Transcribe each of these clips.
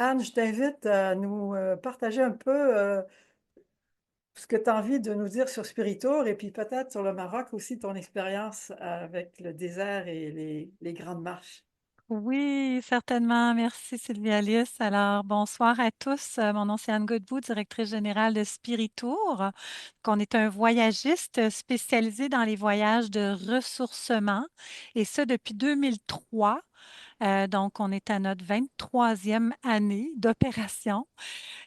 Anne, je t'invite à nous partager un peu ce que tu as envie de nous dire sur Spiritour et puis peut-être sur le Maroc aussi, ton expérience avec le désert et les grandes marches. Oui, certainement. Merci Sylvie Alice. Alors, bonsoir à tous. Mon nom c'est Anne Godbout, directrice générale de Spiritour. On est un voyagiste spécialisé dans les voyages de ressourcement et ça depuis 2003. Donc, on est à notre 23e année d'opération.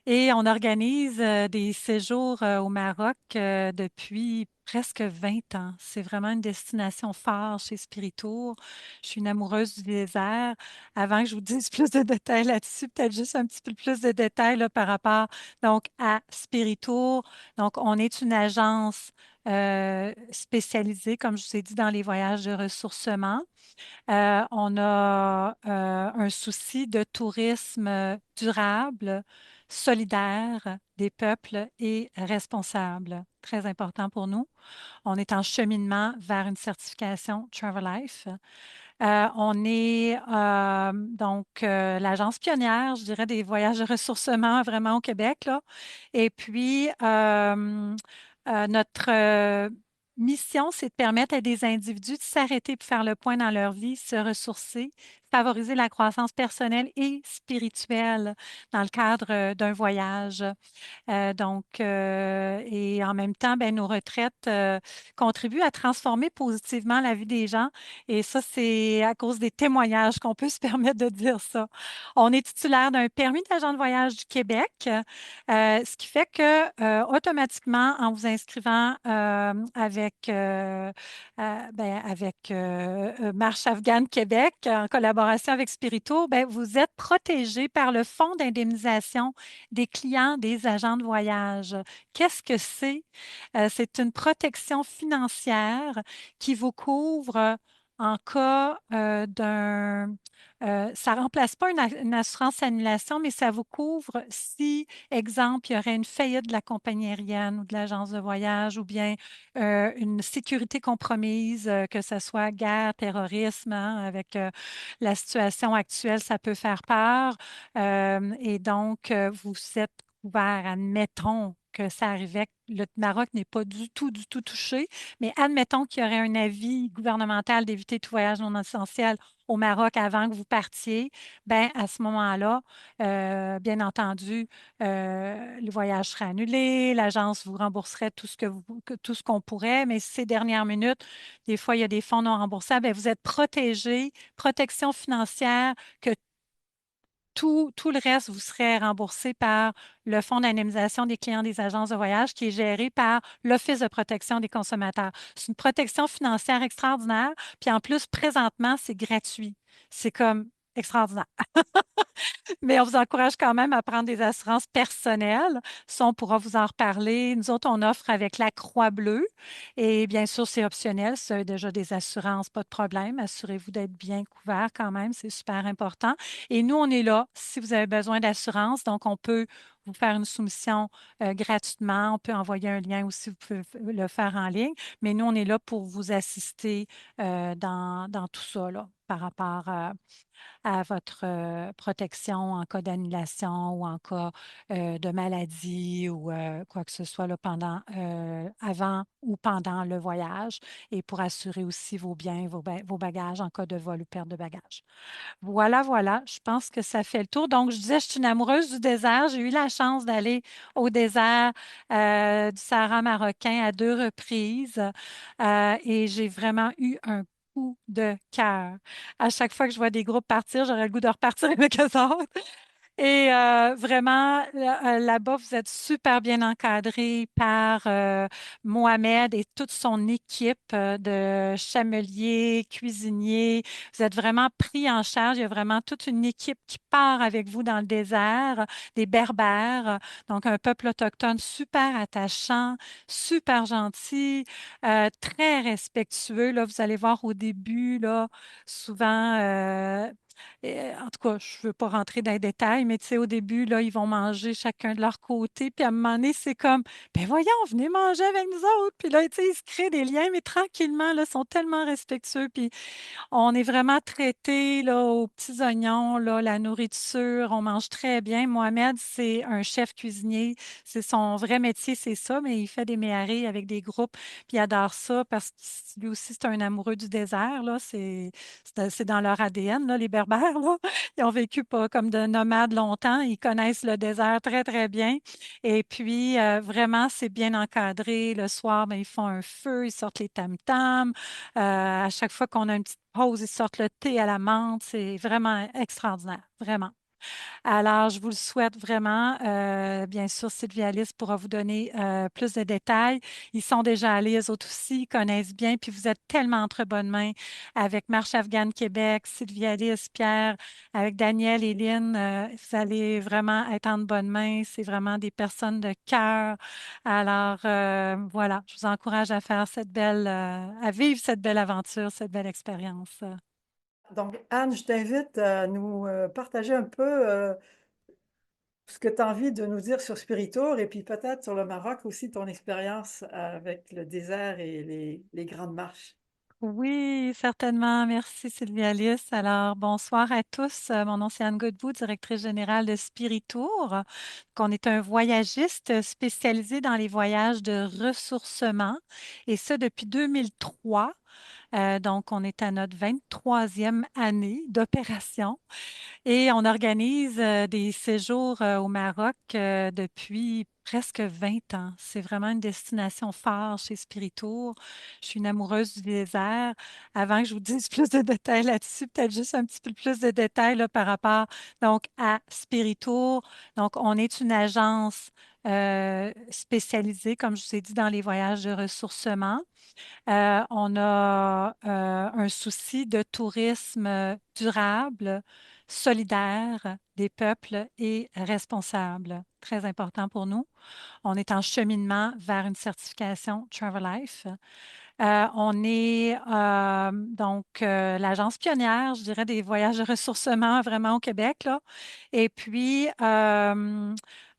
Et on organise des séjours au Maroc depuis presque 20 ans. C'est vraiment une destination phare chez Spiritour. Je suis une amoureuse du désert. Avant que je vous dise plus de détails là-dessus, peut-être juste un petit peu plus de détails là, par rapport donc à Spiritour. Donc, on est une agence spécialisée, comme je vous ai dit, dans les voyages de ressourcement. On a un souci de tourisme durable, solidaire des peuples et responsable. Très important pour nous. On est en cheminement vers une certification Travel Life. On est donc l'agence pionnière, je dirais, des voyages de ressourcement vraiment au Québec, là. Et puis, notre mission, c'est de permettre à des individus de s'arrêter pour faire le point dans leur vie, se ressourcer, favoriser la croissance personnelle et spirituelle dans le cadre d'un voyage. Et en même temps, ben, nos retraites contribuent à transformer positivement la vie des gens. Et ça, c'est à cause des témoignages qu'on peut se permettre de dire ça. On est titulaire d'un permis d'agent de voyage du Québec, ce qui fait que automatiquement, en vous inscrivant avec Marche Afghane Québec, en collaboration avec Spirito, ben, vous êtes protégé par le Fonds d'indemnisation des clients des agents de voyage. Qu'est-ce que c'est? C'est une protection financière qui vous couvre en cas ça ne remplace pas une assurance annulation, mais ça vous couvre si, exemple, il y aurait une faillite de la compagnie aérienne ou de l'agence de voyage ou bien une sécurité compromise, que ce soit guerre, terrorisme, hein, avec la situation actuelle, ça peut faire peur. Et donc, vous êtes couvert, admettons que ça arrivait, que le Maroc n'est pas du tout touché, mais admettons qu'il y aurait un avis gouvernemental d'éviter tout voyage non essentiel au Maroc avant que vous partiez, ben à ce moment-là, bien entendu, le voyage serait annulé, l'agence vous rembourserait tout ce qu'on pourrait, mais ces dernières minutes, des fois, il y a des fonds non remboursables, ben, vous êtes protégé, protection financière que tout le reste vous serait remboursé par le Fonds d'indemnisation des clients des agences de voyage qui est géré par l'Office de protection des consommateurs. C'est une protection financière extraordinaire. Puis en plus, présentement, c'est gratuit. C'est comme extraordinaire. Mais on vous encourage quand même à prendre des assurances personnelles. Ça, on pourra vous en reparler. Nous autres, on offre avec la Croix-Bleue. Et bien sûr, c'est optionnel. Si vous avez déjà des assurances, pas de problème. Assurez-vous d'être bien couvert quand même. C'est super important. Et nous, on est là si vous avez besoin d'assurance. Donc, on peut vous faire une soumission gratuitement. On peut envoyer un lien aussi, vous pouvez le faire en ligne. Mais nous, on est là pour vous assister dans tout ça, là, par rapport à votre protection en cas d'annulation ou en cas de maladie ou quoi que ce soit là, avant ou pendant le voyage et pour assurer aussi vos biens, vos bagages en cas de vol ou perte de bagages. Voilà, voilà, je pense que ça fait le tour. Donc, je disais, je suis une amoureuse du désert. J'ai eu la chance d'aller au désert du Sahara marocain à 2 reprises et j'ai vraiment eu un coup de cœur. À chaque fois que je vois des groupes partir, j'aurais le goût de repartir avec eux autres. Et vraiment, là-bas, vous êtes super bien encadré par Mohamed et toute son équipe de chameliers, cuisiniers. Vous êtes vraiment pris en charge. Il y a vraiment toute une équipe qui part avec vous dans le désert, des Berbères, donc un peuple autochtone super attachant, super gentil, très respectueux. Là, vous allez voir au début, là, souvent. Et, en tout cas, je ne veux pas rentrer dans les détails, mais tu sais, au début, là, ils vont manger chacun de leur côté. Puis à un moment donné, c'est comme, ben voyons, venez manger avec nous autres. Puis là, tu sais, ils se créent des liens, mais tranquillement, là, ils sont tellement respectueux. Puis on est vraiment traité là, aux petits oignons, là, la nourriture, on mange très bien. Mohamed, c'est un chef cuisinier. C'est son vrai métier, c'est ça, mais il fait des méharés avec des groupes, puis il adore ça parce que lui aussi, c'est un amoureux du désert. Là. C'est dans leur ADN, là, les Berbères. Là. Ils ont vécu pas comme de nomades longtemps. Ils connaissent le désert très, très bien. Et puis, vraiment, c'est bien encadré. Le soir, ben, ils font un feu, ils sortent les tam-tams. À chaque fois qu'on a une petite pause, ils sortent le thé à la menthe. C'est vraiment extraordinaire, vraiment. Alors, je vous le souhaite vraiment. Bien sûr, Sylvie Alice pourra vous donner plus de détails. Ils sont déjà allés, eux autres aussi, ils connaissent bien. Puis vous êtes tellement entre bonnes mains avec Marche Afghane Québec, Sylvie Alice, Pierre, avec Daniel et Lynn. Vous allez vraiment être en bonnes mains. C'est vraiment des personnes de cœur. Alors, voilà, je vous encourage à faire à vivre cette belle aventure, cette belle expérience. Donc, Anne, je t'invite à nous partager un peu ce que tu as envie de nous dire sur Spiritour et puis peut-être sur le Maroc aussi, ton expérience avec le désert et les grandes marches. Oui, certainement. Merci, Sylvie Alice. Alors, bonsoir à tous. Mon nom, c'est Anne Godbout, directrice générale de Spiritour. Donc, on est un voyagiste spécialisé dans les voyages de ressourcement et ça depuis 2003. Donc, on est à notre 23e année d'opération. Et on organise des séjours au Maroc depuis presque 20 ans. C'est vraiment une destination phare chez Spiritour. Je suis une amoureuse du désert. Avant que je vous dise plus de détails là-dessus, peut-être juste un petit peu plus de détails là, par rapport donc, à Spiritour. Donc, on est une agence spécialisée, comme je vous ai dit, dans les voyages de ressourcement. On a un souci de tourisme durable, solidaire des peuples et responsable. Très important pour nous. On est en cheminement vers une certification Travel Life. On est donc l'agence pionnière, je dirais, des voyages de ressourcement vraiment au Québec, là. Et puis,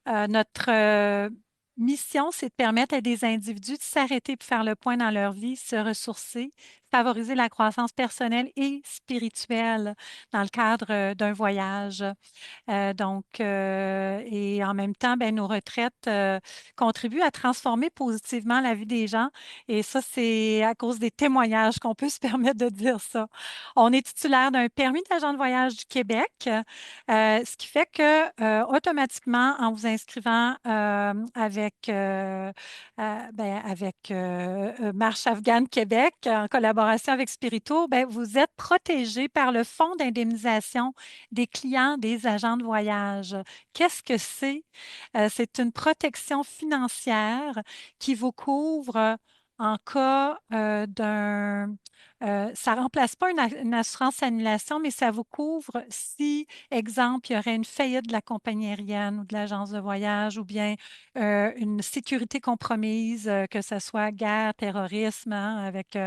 notre mission, c'est de permettre à des individus de s'arrêter pour faire le point dans leur vie, se ressourcer, favoriser la croissance personnelle et spirituelle dans le cadre d'un voyage. Et en même temps, ben, nos retraites contribuent à transformer positivement la vie des gens. Et ça, c'est à cause des témoignages qu'on peut se permettre de dire ça. On est titulaire d'un permis d'agent de voyage du Québec, ce qui fait que automatiquement, en vous inscrivant avec Marche Afghane Québec, en collaboration avec Spirito, ben, vous êtes protégé par le Fonds d'indemnisation des clients des agents de voyage. Qu'est-ce que c'est? C'est une protection financière qui vous couvre en cas ça ne remplace pas une assurance annulation, mais ça vous couvre si, exemple, il y aurait une faillite de la compagnie aérienne ou de l'agence de voyage ou bien une sécurité compromise, que ce soit guerre, terrorisme, hein, avec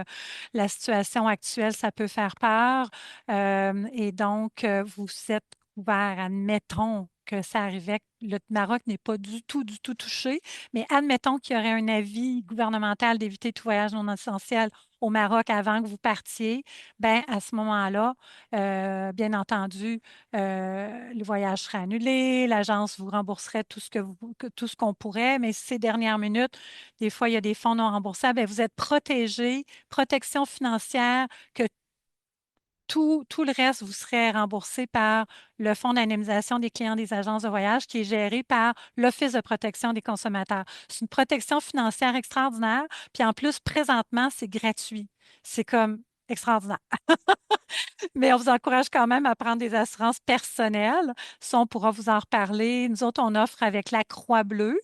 la situation actuelle, ça peut faire peur. Et donc, vous êtes couvert, admettons que ça arrivait, que le Maroc n'est pas du tout touché, mais admettons qu'il y aurait un avis gouvernemental d'éviter tout voyage non essentiel au Maroc avant que vous partiez, ben à ce moment-là, bien entendu, le voyage serait annulé, l'agence vous rembourserait tout ce qu'on pourrait, mais ces dernières minutes, des fois, il y a des fonds non remboursables, ben, vous êtes protégé, protection financière, que tout le reste vous serait remboursé par le Fonds d'indemnisation des clients des agences de voyage qui est géré par l'Office de protection des consommateurs. C'est une protection financière extraordinaire. Puis en plus, présentement, c'est gratuit. C'est comme extraordinaire. Mais on vous encourage quand même à prendre des assurances personnelles. Ça, on pourra vous en reparler. Nous autres, on offre avec la Croix-Bleue.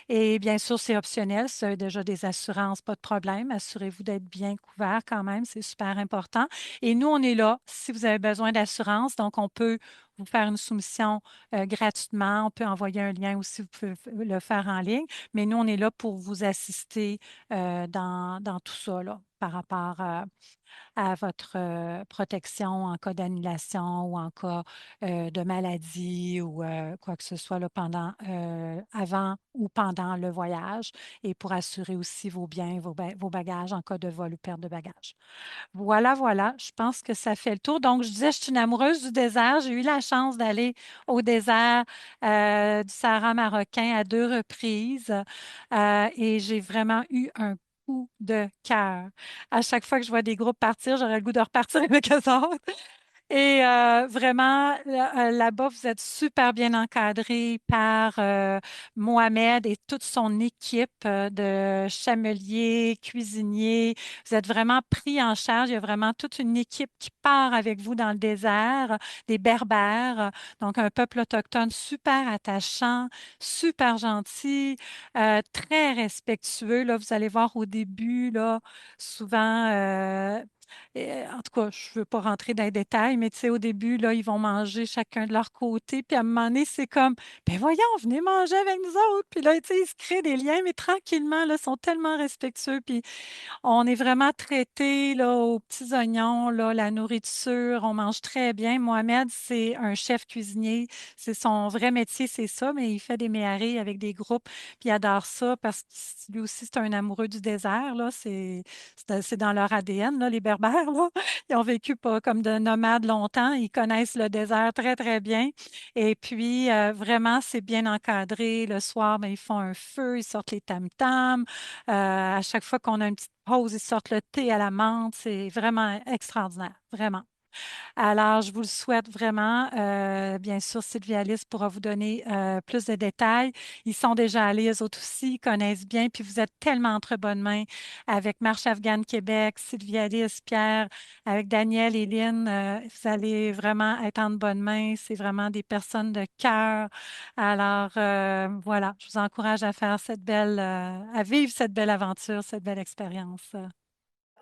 Et bien sûr, c'est optionnel. Si vous avez déjà des assurances, pas de problème. Assurez-vous d'être bien couvert quand même. C'est super important. Et nous, on est là si vous avez besoin d'assurance. Donc, on peut vous faire une soumission gratuitement. On peut envoyer un lien aussi, vous pouvez le faire en ligne. Mais nous, on est là pour vous assister dans tout ça, là, par rapport à votre protection en cas d'annulation ou en cas de maladie ou quoi que ce soit là, avant ou pendant le voyage et pour assurer aussi vos biens, vos bagages en cas de vol ou perte de bagages. Voilà, voilà, je pense que ça fait le tour. Donc, je disais, je suis une amoureuse du désert. J'ai eu la chance d'aller au désert du Sahara marocain à 2 reprises et j'ai vraiment eu un coup de cœur. À chaque fois que je vois des groupes partir, j'aurais le goût de repartir avec eux autres. Et vraiment, là-bas, vous êtes super bien encadré par Mohamed et toute son équipe de chameliers, cuisiniers. Vous êtes vraiment pris en charge. Il y a vraiment toute une équipe qui part avec vous dans le désert, des Berbères, donc un peuple autochtone super attachant, super gentil, très respectueux. Là, vous allez voir au début, là, souvent, en tout cas, je ne veux pas rentrer dans les détails, mais tu sais, au début, là, ils vont manger chacun de leur côté. Puis à un moment donné, c'est comme, ben voyons, venez manger avec nous autres. Puis là, tu sais, ils se créent des liens, mais tranquillement, là, ils sont tellement respectueux. Puis on est vraiment traité là, aux petits oignons, là, la nourriture, on mange très bien. Mohamed, c'est un chef cuisinier. C'est son vrai métier, c'est ça, mais il fait des méharés avec des groupes, puis il adore ça parce que lui aussi, c'est un amoureux du désert. Là. C'est dans leur ADN, là, les Berbères. Là. Ils ont vécu pas comme de nomades longtemps. Ils connaissent le désert très, très bien. Et puis, vraiment, c'est bien encadré. Le soir, ben, ils font un feu, ils sortent les tam-tams. À chaque fois qu'on a une petite pause, ils sortent le thé à la menthe. C'est vraiment extraordinaire, vraiment. Alors, je vous le souhaite vraiment. Bien sûr, Sylvie Alice pourra vous donner plus de détails. Ils sont déjà allés, eux autres aussi, ils connaissent bien. Puis vous êtes tellement entre bonnes mains avec Marche Afghane Québec, Sylvie Alice, Pierre, avec Daniel et Lynn. Vous allez vraiment être en bonnes mains. C'est vraiment des personnes de cœur. Alors, voilà, je vous encourage à faire à vivre cette belle aventure, cette belle expérience.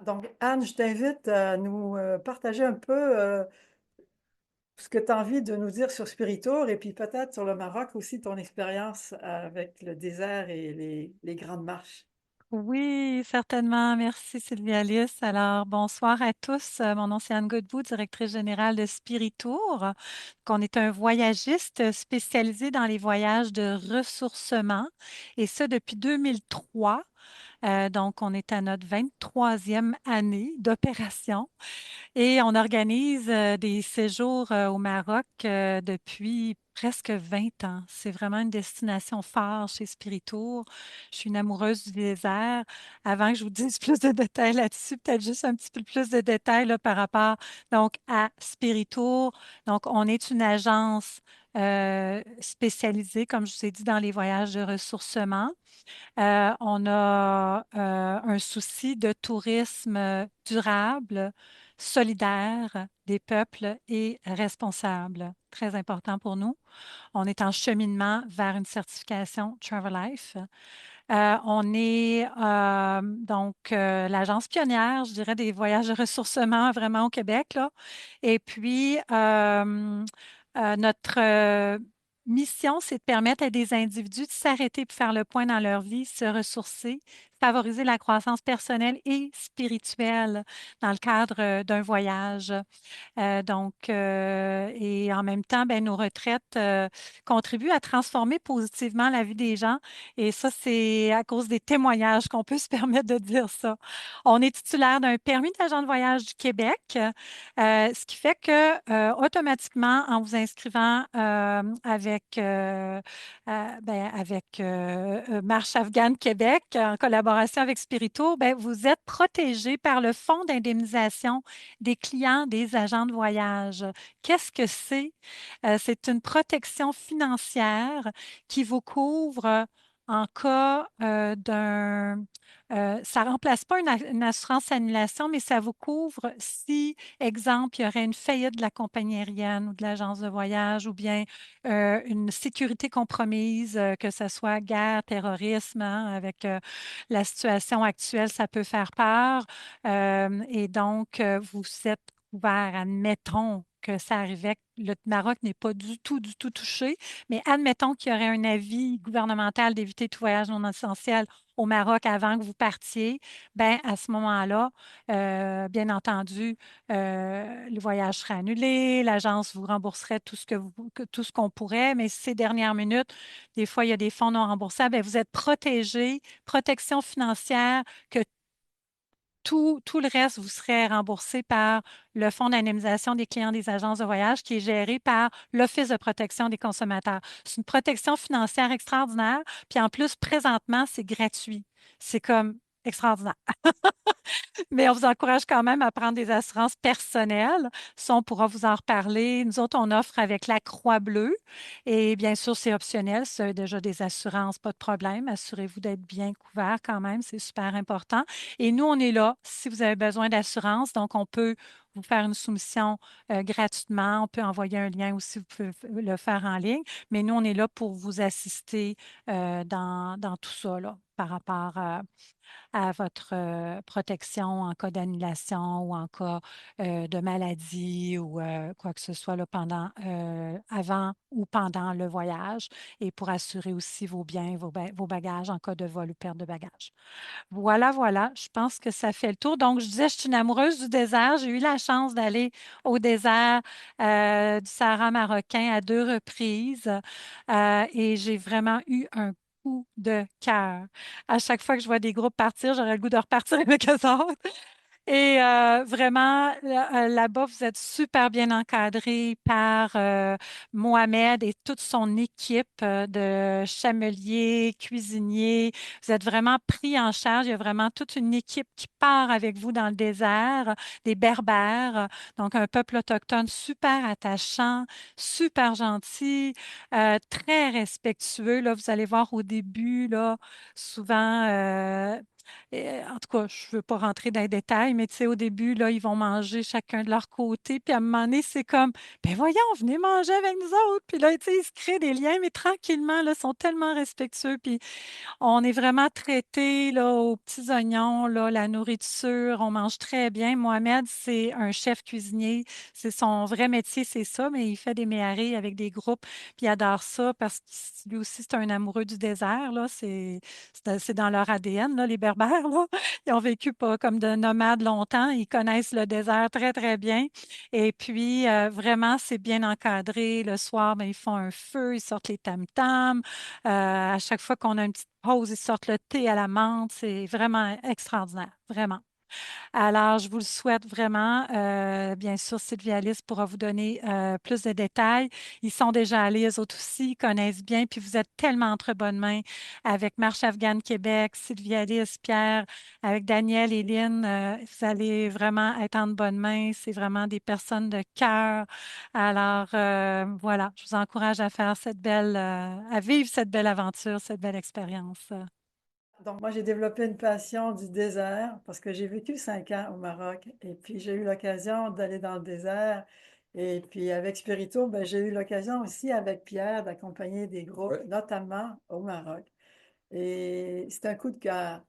Donc, Anne, je t'invite à nous partager un peu ce que tu as envie de nous dire sur Spiritour et puis peut-être sur le Maroc aussi, ton expérience avec le désert et les grandes marches. Oui, certainement. Merci, Sylvie Alice. Alors, bonsoir à tous. Mon nom, c'est Anne Godbout, directrice générale de Spiritour. Donc, on est un voyagiste spécialisé dans les voyages de ressourcement et ça depuis 2003. Donc, on est à notre 23e année d'opération. Et on organise des séjours au Maroc depuis presque 20 ans. C'est vraiment une destination phare chez Spiritour. Je suis une amoureuse du désert. Avant que je vous dise plus de détails là-dessus, peut-être juste un petit peu plus de détails là, par rapport donc, à Spiritour. Donc, on est une agence spécialisée, comme je vous ai dit, dans les voyages de ressourcement. On a un souci de tourisme durable, solidaire des peuples et responsable. Très important pour nous. On est en cheminement vers une certification Travel Life. On est donc l'agence pionnière, je dirais, des voyages de ressourcement vraiment au Québec, là. Et puis, notre mission, c'est de permettre à des individus de s'arrêter pour faire le point dans leur vie, se ressourcer, favoriser la croissance personnelle et spirituelle dans le cadre d'un voyage. Et en même temps, ben, nos retraites contribuent à transformer positivement la vie des gens. Et ça, c'est à cause des témoignages qu'on peut se permettre de dire ça. On est titulaire d'un permis d'agent de voyage du Québec, ce qui fait que automatiquement, en vous inscrivant avec Marche Afghane Québec, en collaboration avec Spirito, ben, vous êtes protégé par le Fonds d'indemnisation des clients des agents de voyage. Qu'est-ce que c'est? C'est une protection financière qui vous couvre en cas ça ne remplace pas une assurance annulation, mais ça vous couvre si, exemple, il y aurait une faillite de la compagnie aérienne ou de l'agence de voyage ou bien une sécurité compromise, que ce soit guerre, terrorisme, hein, avec la situation actuelle, ça peut faire peur. Et donc, vous êtes couvert, admettons que ça arrivait, que le Maroc n'est pas du tout touché, mais admettons qu'il y aurait un avis gouvernemental d'éviter tout voyage non essentiel au Maroc avant que vous partiez, ben à ce moment-là, bien entendu, le voyage serait annulé, l'agence vous rembourserait tout ce qu'on pourrait, mais ces dernières minutes, des fois, il y a des fonds non remboursables, ben, vous êtes protégé, protection financière, que tout le reste vous serait remboursé par le Fonds d'indemnisation des clients des agences de voyage qui est géré par l'Office de protection des consommateurs. C'est une protection financière extraordinaire. Puis en plus, présentement, c'est gratuit. C'est comme extraordinaire. Mais on vous encourage quand même à prendre des assurances personnelles. Ça, on pourra vous en reparler. Nous autres, on offre avec la Croix-Bleue. Et bien sûr, c'est optionnel. Si vous avez déjà des assurances, pas de problème. Assurez-vous d'être bien couvert quand même. C'est super important. Et nous, on est là si vous avez besoin d'assurance. Donc, on peut vous faire une soumission gratuitement. On peut envoyer un lien aussi, vous pouvez le faire en ligne. Mais nous, on est là pour vous assister dans tout ça, là, par rapport à votre protection en cas d'annulation ou en cas de maladie ou quoi que ce soit là, avant ou pendant le voyage et pour assurer aussi vos biens, vos bagages en cas de vol ou perte de bagages. Voilà, voilà, je pense que ça fait le tour. Donc, je disais, je suis une amoureuse du désert. J'ai eu la chance d'aller au désert du Sahara marocain à 2 reprises et j'ai vraiment eu un coup de cœur. À chaque fois que je vois des groupes partir, j'aurais le goût de repartir avec eux autres. Et vraiment, là-bas, vous êtes super bien encadré par Mohamed et toute son équipe de chameliers, cuisiniers. Vous êtes vraiment pris en charge. Il y a vraiment toute une équipe qui part avec vous dans le désert, des Berbères, donc un peuple autochtone super attachant, super gentil, très respectueux. Là, vous allez voir au début, là, souvent. En tout cas, je ne veux pas rentrer dans les détails, mais tu sais, au début, là, ils vont manger chacun de leur côté. Puis à un moment donné, c'est comme, ben voyons, venez manger avec nous autres. Puis là, tu sais, ils se créent des liens, mais tranquillement, là, ils sont tellement respectueux. Puis on est vraiment traité là, aux petits oignons, là, la nourriture, on mange très bien. Mohamed, c'est un chef cuisinier. C'est son vrai métier, c'est ça, mais il fait des méharés avec des groupes, puis il adore ça parce que lui aussi, c'est un amoureux du désert. Là. C'est dans leur ADN, là, les Berbères. Là. Ils ont vécu pas comme de nomades longtemps. Ils connaissent le désert très, très bien. Et puis, vraiment, c'est bien encadré. Le soir, ben, ils font un feu, ils sortent les tam-tams. À chaque fois qu'on a une petite pause, ils sortent le thé à la menthe. C'est vraiment extraordinaire, vraiment. Alors, je vous le souhaite vraiment. Bien sûr, Sylvie Alice pourra vous donner plus de détails. Ils sont déjà allés, eux autres aussi, ils connaissent bien. Puis vous êtes tellement entre bonnes mains avec Marche Afghane Québec, Sylvie Alice, Pierre, avec Daniel et Lynn. Vous allez vraiment être en bonnes mains. C'est vraiment des personnes de cœur. Alors, voilà, je vous encourage à faire à vivre cette belle aventure, cette belle expérience. Donc, moi, j'ai développé une passion du désert parce que j'ai vécu 5 ans au Maroc et puis j'ai eu l'occasion d'aller dans le désert. Et puis avec Spirito, ben, j'ai eu l'occasion aussi avec Pierre d'accompagner des groupes, ouais, notamment au Maroc. Et c'est un coup de cœur.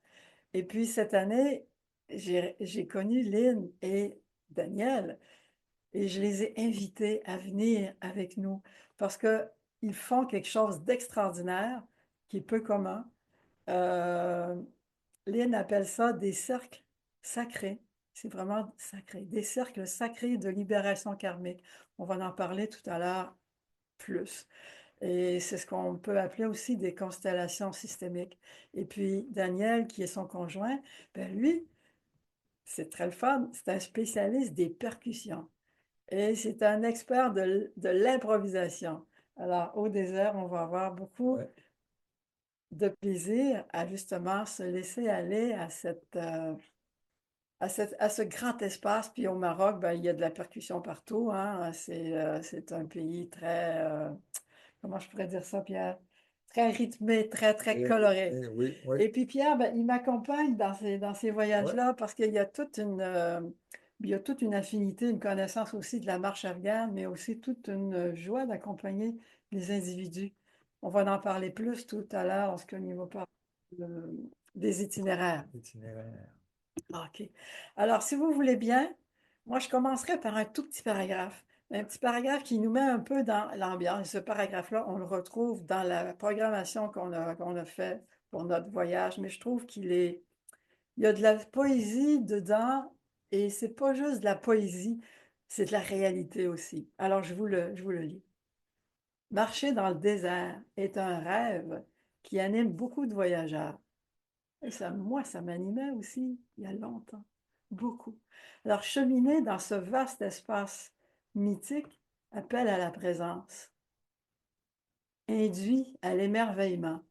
Et puis cette année, j'ai connu Lynn et Daniel et je les ai invités à venir avec nous parce qu'ils font quelque chose d'extraordinaire qui est peu commun. Euh, Lynn appelle ça des cercles sacrés. C'est vraiment sacré. Des cercles sacrés de libération karmique. On va en parler tout à l'heure plus. Et c'est ce qu'on peut appeler aussi des constellations systémiques. Et puis Daniel, qui est son conjoint, ben lui, c'est très le fun, c'est un spécialiste des percussions. Et c'est un expert de l'improvisation. Alors, au désert, on va avoir beaucoup, ouais, de plaisir à justement se laisser aller à ce grand espace. Puis au Maroc, ben, il y a de la percussion partout, hein. C'est un pays très, comment je pourrais dire ça, Pierre? Très rythmé, très, très coloré. Oui, oui. Et puis Pierre, ben, il m'accompagne dans ces voyages-là parce qu'il y a il y a toute une affinité, une connaissance aussi de la marche afghane, mais aussi toute une joie d'accompagner les individus. On va en parler plus tout à l'heure lorsqu'on y va parler des itinéraires. Itinéraire. OK. Alors, si vous voulez bien, Moi, je commencerai par un tout petit paragraphe. Un petit paragraphe qui nous met un peu dans l'ambiance. Ce paragraphe-là, on le retrouve dans la programmation qu'on a fait pour notre voyage, mais je trouve il y a de la poésie dedans, et c'est pas juste de la poésie, c'est de la réalité aussi. Alors, je vous le lis. Marcher dans le désert est un rêve qui anime beaucoup de voyageurs. Et ça, moi, ça m'animait aussi il y a longtemps, beaucoup. Alors, cheminer dans ce vaste espace mythique appelle à la présence, induit à l'émerveillement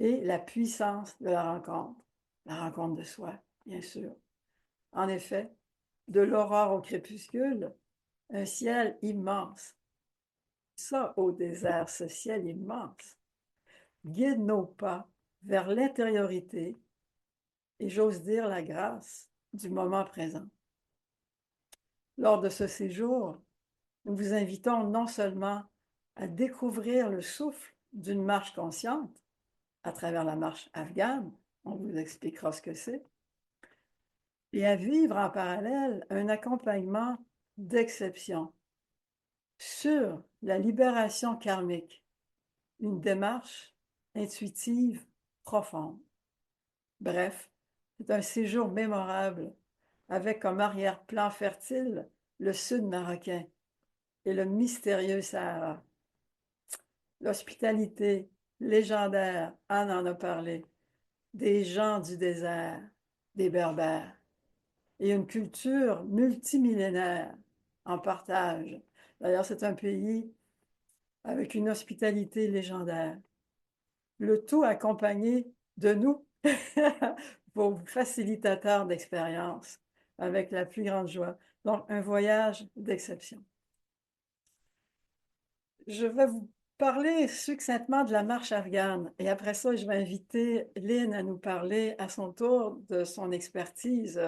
et la puissance de la rencontre de soi, bien sûr. En effet, de l'aurore au crépuscule, un ciel immense. Ça, au désert, ce ciel immense, guide nos pas vers l'intériorité et j'ose dire la grâce du moment présent. Lors de ce séjour, nous vous invitons non seulement à découvrir le souffle d'une marche consciente à travers la marche afghane, on vous expliquera ce que c'est, et à vivre en parallèle un accompagnement d'exception sur la libération karmique, une démarche intuitive profonde. Bref, c'est un séjour mémorable avec comme arrière-plan fertile le sud marocain et le mystérieux Sahara. L'hospitalité légendaire, Anne en a parlé, des gens du désert, des Berbères, et une culture multimillénaire en partage. D'ailleurs, c'est un pays avec une hospitalité légendaire. Le tout accompagné de nous, vos facilitateurs d'expérience, avec la plus grande joie. Donc, un voyage d'exception. Je vais vous parler succinctement de la marche afghane et après ça, je vais inviter Lynn à nous parler à son tour de son expertise,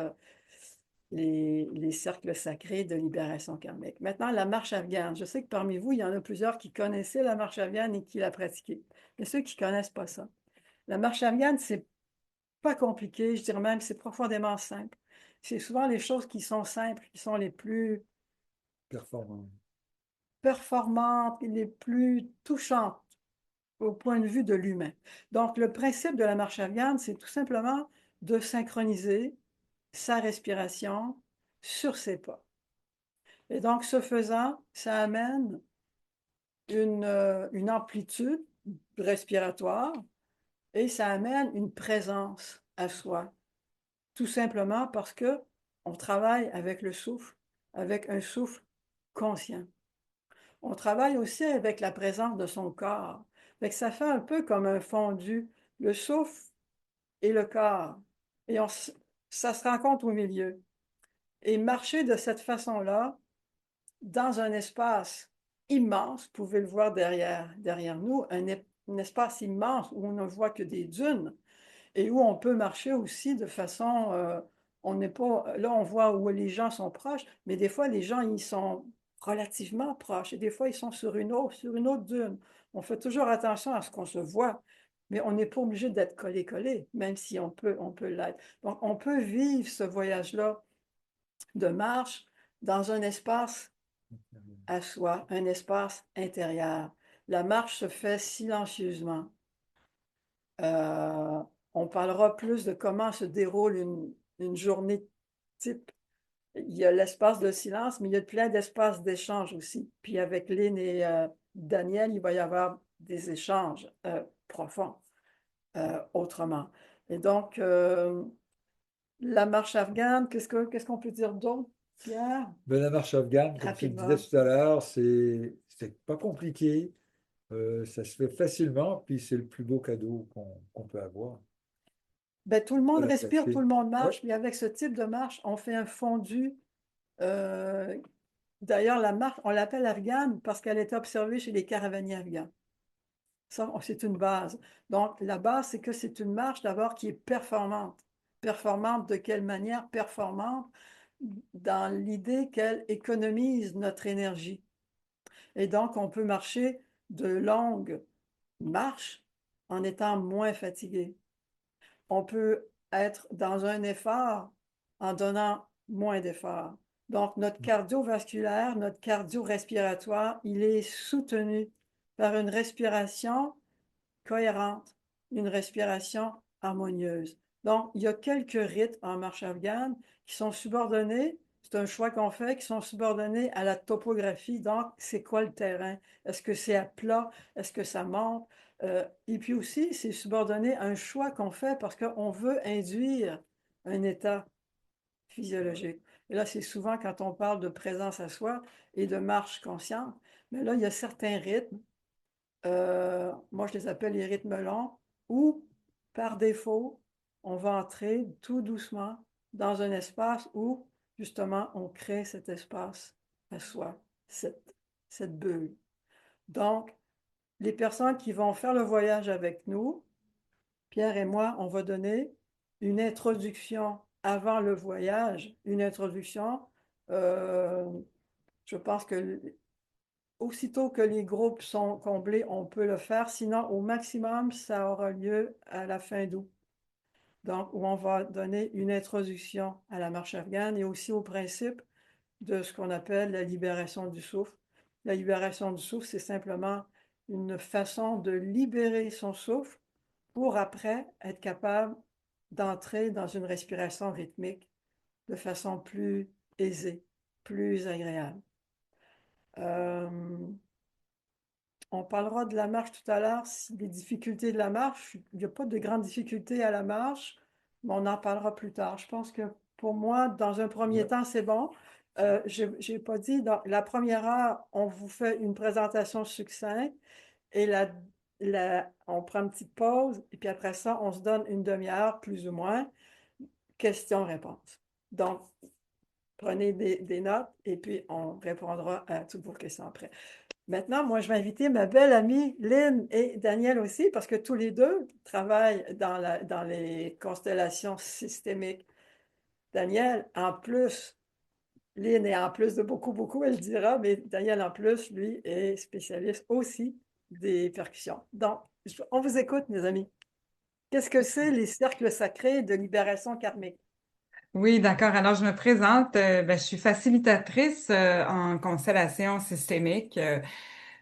les cercles sacrés de libération karmique. Maintenant, la marche afghane. Je sais que parmi vous, il y en a plusieurs qui connaissaient la marche afghane et qui la pratiquaient. Mais ceux qui ne connaissent pas ça. La marche afghane, c'est pas compliqué, je dirais même c'est profondément simple. C'est souvent les choses qui sont simples, qui sont les plus Performant. performantes et les plus touchantes au point de vue de l'humain. Donc, le principe de la marche afghane, c'est tout simplement de synchroniser sa respiration sur ses pas. Et donc, ce faisant, ça amène une amplitude respiratoire et ça amène une présence à soi, tout simplement parce que on travaille avec le souffle, avec un souffle conscient. On travaille aussi avec la présence de son corps. Fait que ça fait un peu comme un fondu, le souffle et le corps. Et ça se rencontre au milieu. Et marcher de cette façon-là, dans un espace immense, vous pouvez le voir derrière nous, un espace immense où on ne voit que des dunes et où on peut marcher aussi de façon, on n'est pas, là on voit où les gens sont proches, mais des fois les gens ils sont relativement proches et des fois ils sont sur une autre dune. On fait toujours attention à ce qu'on se voit, mais on n'est pas obligé d'être collé-collé, même si on peut l'être. Donc on peut vivre ce voyage-là de marche dans un espace à soi, un espace intérieur. La marche se fait silencieusement. Euh, on parlera plus de comment se déroule une journée type. Il y a l'espace de silence, mais il y a plein d'espaces d'échange aussi. Puis avec Lynn et Daniel, il va y avoir des échanges profonds autrement. Et donc, la marche afghane, qu'est-ce qu'on peut dire d'autre, Pierre? Ben, la marche afghane, comme tu le disais Rapidement. tout à l'heure, c'est pas compliqué. Ça se fait facilement, puis c'est le plus beau cadeau qu'on peut avoir. Ben, tout le monde Voilà, respire, tout le monde ouais, marche. Puis avec ce type de marche, on fait un fondu. euh, D'ailleurs, la marche, on l'appelle afghane parce qu'elle est observée chez les caravaniers afghans. Ça, c'est une base. Donc, la base, c'est que c'est une marche d'abord qui est performante. Performante de quelle manière? Performante dans l'idée qu'elle économise notre énergie. Et donc, on peut marcher de longues marches en étant moins fatigué. On peut être dans un effort en donnant moins d'effort. Donc, notre cardiovasculaire, notre cardio-respiratoire, il est soutenu par une respiration cohérente, une respiration harmonieuse. Donc, il y a quelques rites en marche afghane qui sont subordonnés, c'est un choix qu'on fait, qui sont subordonnés à la topographie. Donc, c'est quoi le terrain? Est-ce que c'est à plat? Est-ce que ça monte? Et puis aussi, c'est subordonné à un choix qu'on fait parce qu'on veut induire un état physiologique. Et là, c'est souvent quand on parle de présence à soi et de marche consciente. Mais là, il y a certains rythmes, moi je les appelle les rythmes longs, où par défaut, on va entrer tout doucement dans un espace où justement on crée cet espace à soi, cette bulle. Donc, les personnes qui vont faire le voyage avec nous, Pierre et moi, on va donner une introduction avant le voyage, une introduction. euh, je pense que aussitôt que les groupes sont comblés, on peut le faire. Sinon, au maximum, ça aura lieu à la fin d'août. Donc, où on va donner une introduction à la marche afghane et aussi au principe de ce qu'on appelle la libération du souffle. La libération du souffle, c'est simplement une façon de libérer son souffle pour après être capable d'entrer dans une respiration rythmique de façon plus aisée, plus agréable. Euh, on parlera de la marche tout à l'heure, des difficultés de la marche. Il n'y a pas de grandes difficultés à la marche, mais on en parlera plus tard. Je pense que pour moi, dans un premier Ouais. temps, c'est bon. Je n'ai pas dit, dans la première heure, on vous fait une présentation succincte et on prend une petite pause et puis après ça, on se donne une demi-heure, plus ou moins, questions-réponses. Donc, prenez des notes et puis on répondra à toutes vos questions après. Maintenant, moi, je vais inviter ma belle amie Lynn et Daniel aussi, parce que tous les deux travaillent dans les constellations systémiques. Daniel, en plus, Lynn est en plus de beaucoup, beaucoup, elle dira, mais Daniel, en plus, lui, est spécialiste aussi des percussions. Donc, on vous écoute, mes amis. Qu'est-ce que c'est les cercles sacrés de libération karmique? Oui, d'accord. Alors, je me présente. Je suis facilitatrice en constellation systémique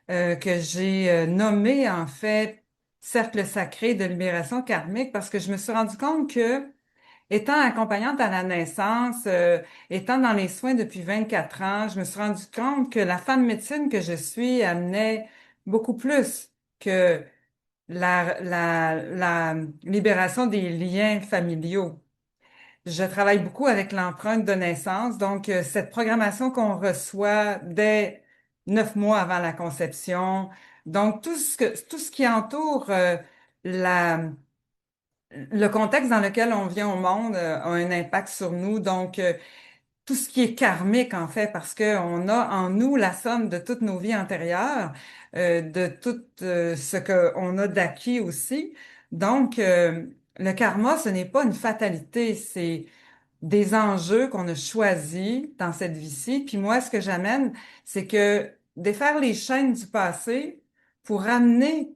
que j'ai nommé en fait Cercle sacré de libération karmique parce que je me suis rendu compte que, étant accompagnante à la naissance, étant dans les soins depuis 24 ans, je me suis rendu compte que la femme médecine que je suis amenait beaucoup plus que la libération des liens familiaux. Je travaille beaucoup avec l'empreinte de naissance, donc cette programmation qu'on reçoit dès 9 mois avant la conception, donc tout ce qui entoure la le contexte dans lequel on vient au monde a un impact sur nous. Donc tout ce qui est karmique en fait, parce que on a en nous la somme de toutes nos vies antérieures, de tout ce que on a d'acquis aussi. Donc le karma, ce n'est pas une fatalité, c'est des enjeux qu'on a choisis dans cette vie-ci. Puis moi, ce que j'amène, c'est que défaire les chaînes du passé pour amener,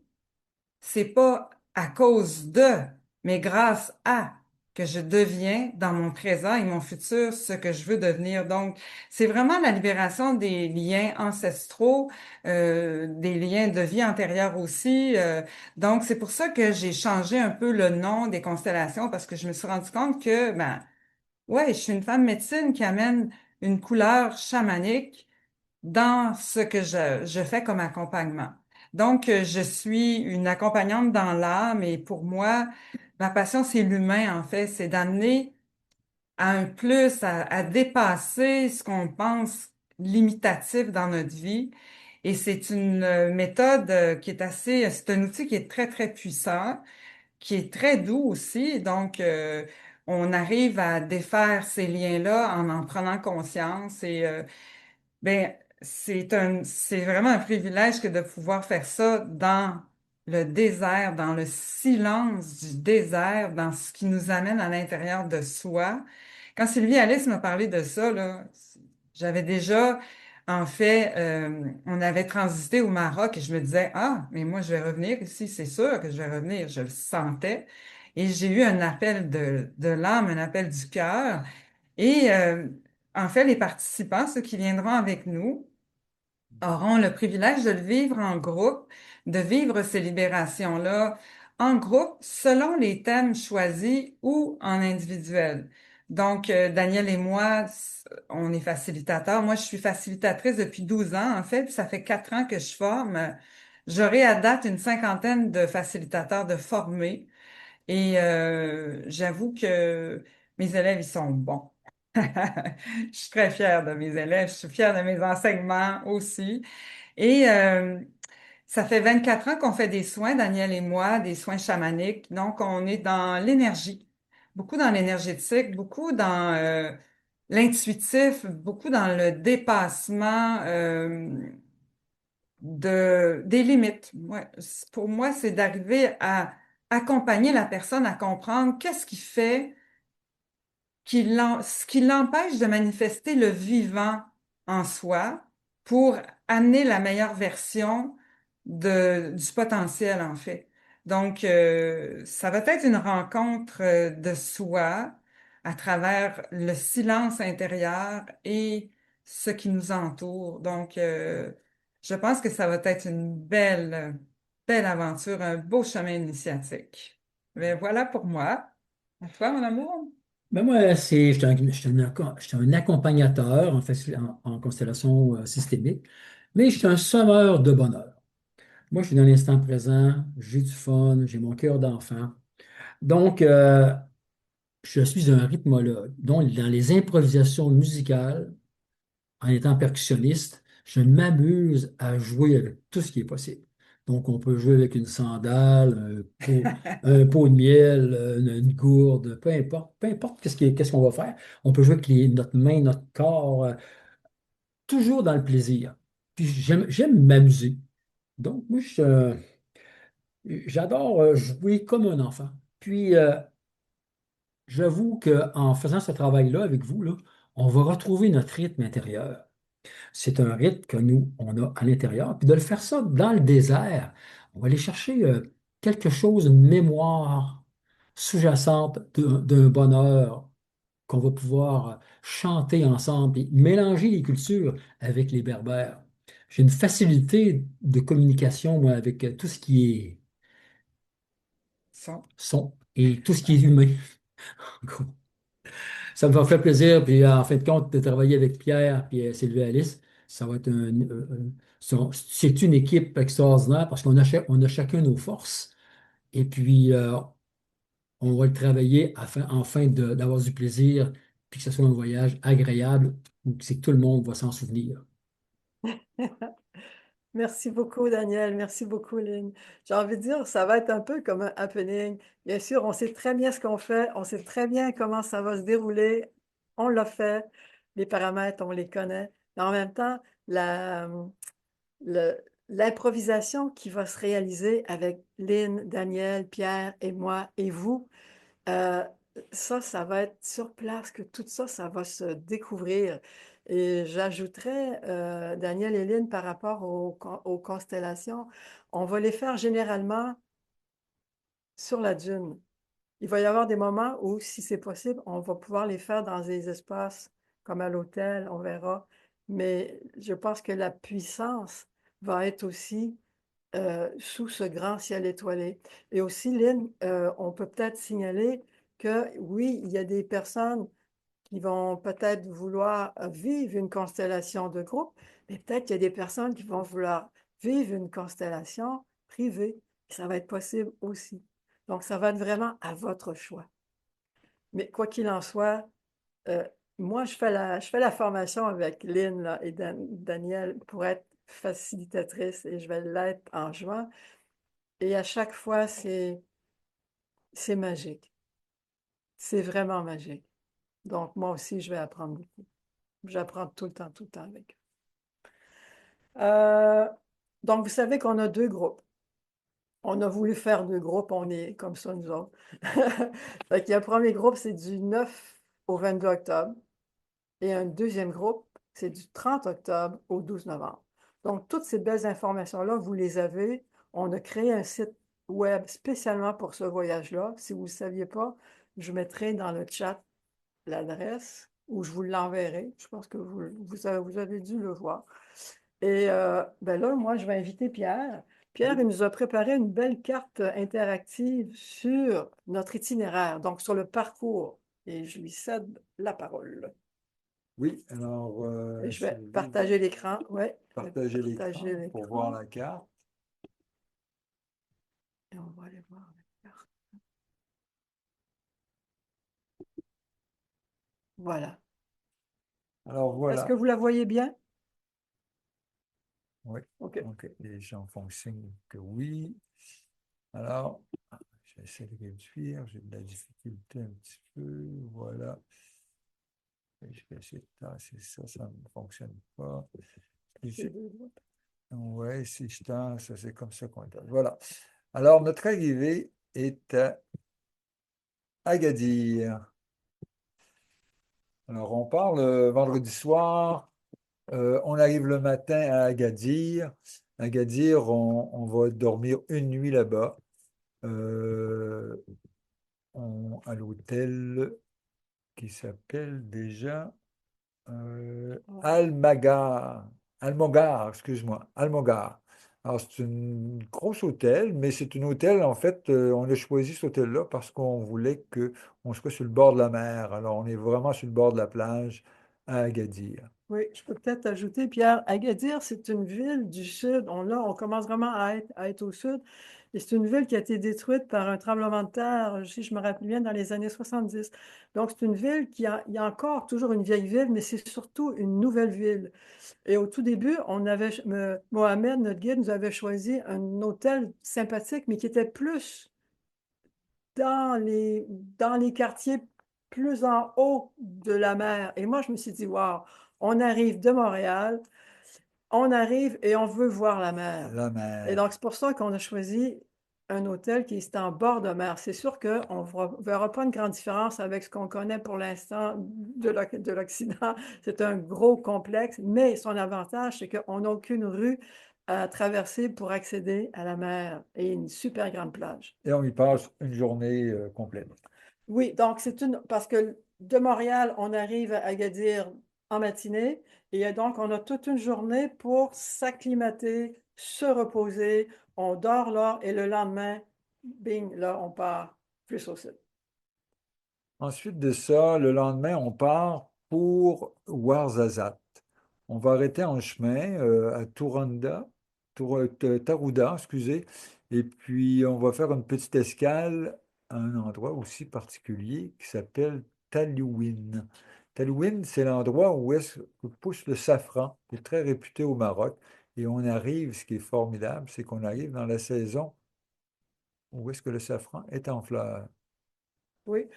c'est pas à cause de, mais grâce à que je deviens dans mon présent et mon futur ce que je veux devenir. Donc, c'est vraiment la libération des liens ancestraux, des liens de vie antérieure aussi. Donc, c'est pour ça que j'ai changé un peu le nom des constellations parce que je me suis rendu compte que, ben, ouais, je suis une femme médecine qui amène une couleur chamanique dans ce que je fais comme accompagnement. Donc, je suis une accompagnante dans l'âme et pour moi, ma passion, c'est l'humain, en fait. C'est d'amener à un plus, à dépasser ce qu'on pense limitatif dans notre vie. Et c'est une méthode qui est assez, c'est un outil qui est très, très puissant, qui est très doux aussi. Donc, on arrive à défaire ces liens-là en prenant conscience et ben, c'est vraiment un privilège que de pouvoir faire ça dans le désert, dans le silence du désert, dans ce qui nous amène à l'intérieur de soi. Quand Sylvie Alice m'a parlé de ça, là, j'avais déjà, en fait, on avait transité au Maroc et je me disais, ah, mais moi, je vais revenir ici, c'est sûr que je vais revenir. Je le sentais. Et j'ai eu un appel de l'âme, un appel du cœur. Et en fait, les participants, ceux qui viendront avec nous, auront le privilège de le vivre en groupe, de vivre ces libérations-là en groupe selon les thèmes choisis ou en individuel. Donc, Daniel et moi, on est facilitateurs. Moi, je suis facilitatrice depuis 12 ans, en fait, puis ça fait 4 ans que je forme. J'aurai à date une cinquantaine de facilitateurs de formés et j'avoue que mes élèves, ils sont bons. Je suis très fière de mes élèves, je suis fière de mes enseignements aussi. Et ça fait 24 ans qu'on fait des soins, Daniel et moi, des soins chamaniques. Donc, on est dans l'énergie, beaucoup dans l'énergétique, beaucoup dans l'intuitif, beaucoup dans le dépassement des limites. Ouais, pour moi, c'est d'arriver à accompagner la personne à comprendre qu'est-ce qui fait ce qui l'empêche de manifester le vivant en soi pour amener la meilleure version du potentiel, en fait. Donc, ça va être une rencontre de soi à travers le silence intérieur et ce qui nous entoure. Donc, je pense que ça va être une belle aventure, un beau chemin initiatique. Mais voilà pour moi. À toi, mon amour. Ben moi, je suis un accompagnateur en constellation systémique, mais je suis un sommeur de bonheur. Moi, je suis dans l'instant présent, j'ai du fun, j'ai mon cœur d'enfant. Donc, je suis un rythmologue. Donc, dans les improvisations musicales, en étant percussionniste, je m'amuse à jouer avec tout ce qui est possible. Donc, on peut jouer avec une sandale, un pot de miel, une gourde, peu importe qu'est-ce qu'on va faire. On peut jouer avec notre main, notre corps, toujours dans le plaisir. Puis j'aime m'amuser. Donc, moi, j'adore jouer comme un enfant. Puis, j'avoue qu'en faisant ce travail-là avec vous, là, on va retrouver notre rythme intérieur. C'est un rythme que nous, on a à l'intérieur. Puis de le faire ça dans le désert, on va aller chercher quelque chose, une mémoire sous-jacente d'un bonheur qu'on va pouvoir chanter ensemble et mélanger les cultures avec les Berbères. J'ai une facilité de communication, moi, avec tout ce qui est Son. son et tout ce qui est humain. En gros. Ça me va faire plaisir, puis en fin de compte, de travailler avec Pierre et Sylvie Alice, ça va être c'est une équipe extraordinaire parce on a chacun nos forces. Et puis, on va le travailler afin d'avoir du plaisir, puis que ce soit un voyage agréable, où c'est que tout le monde va s'en souvenir. Merci beaucoup, Daniel. Merci beaucoup, Lynn. J'ai envie de dire, ça va être un peu comme un happening. Bien sûr, on sait très bien ce qu'on fait, on sait très bien comment ça va se dérouler. On l'a fait, les paramètres, on les connaît. Mais en même temps, le- l'improvisation qui va se réaliser avec Lynn, Daniel, Pierre et moi et vous, euh, ça va être sur place, que tout ça, ça va se découvrir. Et j'ajouterais, Daniel et Lynn, par rapport aux constellations, on va les faire généralement sur la dune. Il va y avoir des moments où, si c'est possible, on va pouvoir les faire dans des espaces comme à l'hôtel, on verra. Mais je pense que la puissance va être aussi sous ce grand ciel étoilé. Et aussi, Lynn, on peut peut-être signaler que oui, il y a des personnes qui vont peut-être vouloir vivre une constellation de groupe, mais peut-être qu'il y a des personnes qui vont vouloir vivre une constellation privée. Ça va être possible aussi. Donc, ça va être vraiment à votre choix. Mais quoi qu'il en soit, euh, moi, je fais la formation avec Lynn là, et Daniel pour être facilitatrice et je vais l'être en juin. Et à chaque fois, c'est magique. C'est vraiment magique. Donc, moi aussi, je vais apprendre beaucoup. J'apprends tout le temps avec eux. Euh, donc, vous savez qu'on a deux groupes. On a voulu faire deux groupes, on est comme ça, nous autres. Fait qu'il y a un premier groupe, c'est du 9 au 22 octobre. Et un deuxième groupe, c'est du 30 octobre au 12 novembre. Donc, toutes ces belles informations-là, vous les avez. On a créé un site web spécialement pour ce voyage-là. Si vous ne le saviez pas, je mettrai dans le chat l'adresse. ou je vous l'enverrai. Je pense que vous avez dû le voir. Et ben là, moi, je vais inviter Pierre. Pierre, il nous a préparé une belle carte interactive sur notre itinéraire, donc sur le parcours. Et je lui cède la parole. Oui, alors, Et je si vais vous voulez, partager l'écran. Ouais, je vais partager partager l'écran pour voir l'écran. la carte. Et on va aller voir la carte. Voilà. Alors Est-ce que voilà. vous la voyez bien? Oui, OK. ok. Les gens font signe que oui. Alors, j'essaie de réduire, j'ai de la difficulté un petit peu. Voilà. Et je vais essayer de tasser ça, ça ne fonctionne pas. Ouais, si je tasse, c'est comme ça qu'on tasse. Voilà. Alors, notre arrivée est à Agadir. Alors, on part le vendredi soir. On arrive le matin à Agadir. Agadir, on va dormir une nuit là-bas, euh, à l'hôtel qui s'appelle déjà Almagar. Almogar, excuse-moi, Almogar. Alors, c'est un gros hôtel, mais c'est un hôtel, en fait, on a choisi cet hôtel-là parce qu'on voulait qu'on soit sur le bord de la mer. Alors, on est vraiment sur le bord de la plage à Agadir. Oui, je peux peut-être ajouter, Pierre, Agadir, c'est une ville du sud. Là, on commence vraiment à être au sud. Et c'est une ville qui a été détruite par un tremblement de terre, si je me rappelle bien, dans les années 70. Donc, c'est une ville il y a encore toujours une vieille ville, mais c'est surtout une nouvelle ville. Et au tout début, Mohamed, notre guide, nous avait choisi un hôtel sympathique, mais qui était plus dans les quartiers plus en haut de la mer. Et moi, je me suis dit, wow, on arrive de Montréal, on arrive et on veut voir la mer. La Et mer. donc, c'est pour ça qu'on a choisi un hôtel qui est en bord de mer. C'est sûr qu'on ne verra pas une grande différence avec ce qu'on connaît pour l'instant de l'Occident. C'est un gros complexe, mais son avantage, c'est qu'on n'a aucune rue à traverser pour accéder à la mer et une super grande plage. Et on y passe une journée complète. Oui, donc parce que de Montréal, on arrive à Agadir en matinée et donc on a toute une journée pour s'acclimater, se reposer. On dort là et le lendemain, bing, là, on part plus au sud. Ensuite de ça, le lendemain, on part pour Ouarzazate. On va arrêter en chemin à Tarouda, excusez, et puis on va faire une petite escale à un endroit aussi particulier qui s'appelle Talouine. Talouine, c'est l'endroit où est-ce que pousse le safran, qui est très réputé au Maroc. Et on arrive, ce qui est formidable, c'est qu'on arrive dans la saison où est-ce que le safran est en fleurs. Oui,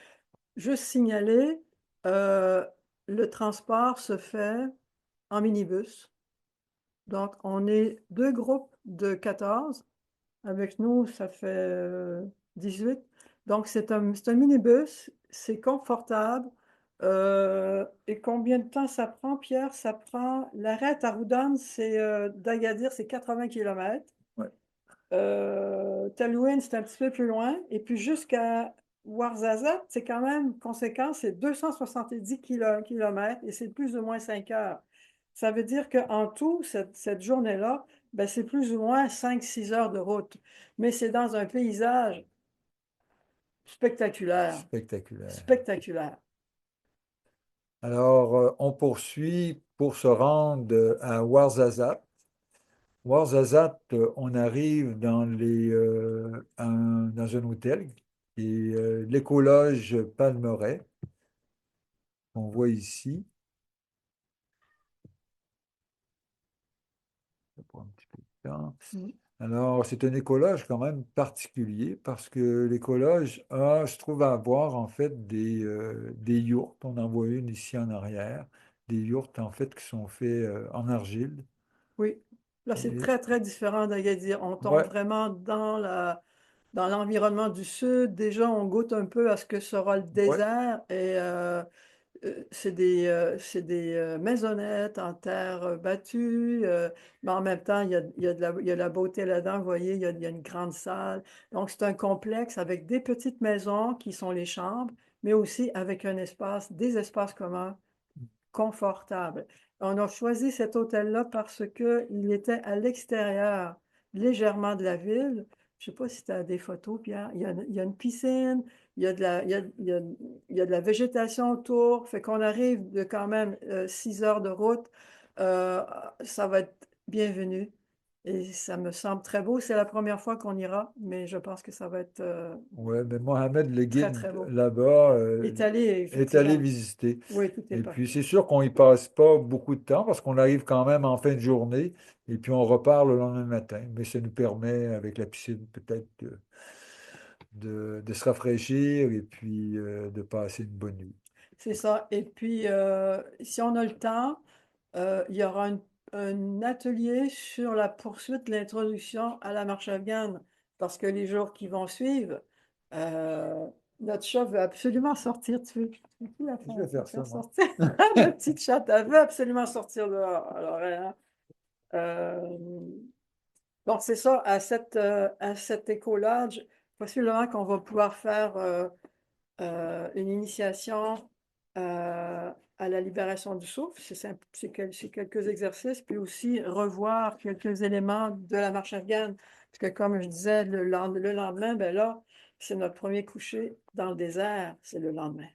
juste signaler, euh, le transport se fait en minibus. Donc, on est deux groupes de 14. Avec nous, ça fait 18. Donc, c'est un minibus, c'est confortable. Et combien de temps ça prend, Pierre? L'arrêt à Roudan, d'Agadir, c'est 80 kilomètres. Ouais. Talouine, c'est un petit peu plus loin. Et puis jusqu'à Ouarzazate, c'est quand même conséquent, c'est 270 kilomètres et c'est plus ou moins 5 heures. Ça veut dire qu'en tout, cette journée-là, ben, c'est plus ou moins 5-6 heures de route. Mais c'est dans un paysage spectaculaire. Spectaculaire. Spectaculaire. Alors, on poursuit pour se rendre à Ouarzazate. Ouarzazate, on arrive dans un hôtel qui est l'écologe Palmeraie, qu'on voit ici. Ça prend un petit peu de temps. Mm. Alors, c'est un écologe quand même particulier parce que l'écologe se trouve à avoir en fait des yourtes. On en voit une ici en arrière. Des yourtes en fait qui sont faits en argile. Oui. Là, c'est Et, très, très différent d'Agadir. On tombe ouais, vraiment dans l'environnement du sud. Déjà, on goûte un peu à ce que sera le ouais, désert et c'est des maisonnettes en terre battue, mais en même temps, il y a de la beauté là-dedans. Vous voyez, il y a une grande salle. Donc, c'est un complexe avec des petites maisons qui sont les chambres, mais aussi avec des espaces communs confortable. On a choisi cet hôtel-là parce qu'il était à l'extérieur, légèrement de la ville. Je ne sais pas si tu as des photos, Pierre. Il y a une piscine, il y a de la, il y a de la végétation autour. Fait qu'on arrive de quand même 6 heures de route. Euh, Ça va être bienvenu. Et ça me semble très beau. C'est la première fois qu'on ira, mais je pense que ça va être Ouais, mais Mohamed, le très, guide très beau. là-bas, Est allé, est allé effectivement. visiter. Oui, tout est Et puis, parfait. c'est sûr qu'on y passe pas beaucoup de temps parce qu'on arrive quand même en fin de journée et puis on repart le lendemain matin. Mais ça nous permet, avec la piscine, peut-être de se rafraîchir et puis de passer une bonne nuit. C'est ça. Et puis, si on a le temps, il y aura un atelier sur la poursuite de l'introduction à la marche afghane. Parce que les jours qui vont suivre, euh, notre chat veut absolument sortir. Tu la Je vais faire ça, faire moi. sortir? La petite chatte, elle veut absolument sortir dehors. Alors, hein, euh, donc, c'est ça, à cette éco-lodge, possiblement qu'on va pouvoir faire une initiation à la libération du souffle. C'est quelques exercices, puis aussi revoir quelques éléments de la marche afghane. Parce que comme je disais, le lendemain, ben là, c'est notre premier coucher dans le désert, c'est le lendemain.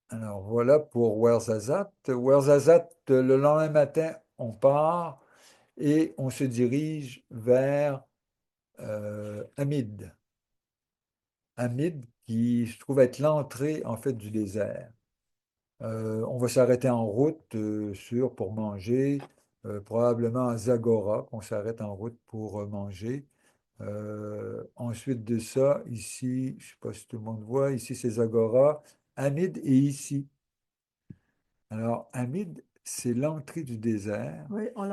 Alors voilà pour Ouarzazate. Ouarzazate, le lendemain matin, on part et on se dirige vers Hamid. Hamid qui se trouve être l'entrée en fait du désert. On va s'arrêter en route pour manger, probablement à Zagora, qu'on s'arrête en route pour manger. Ensuite de ça, ici, je ne sais pas si tout le monde voit, ici c'est Zagora. Hamid est ici. Alors, Hamid, c'est l'entrée du désert. Oui, on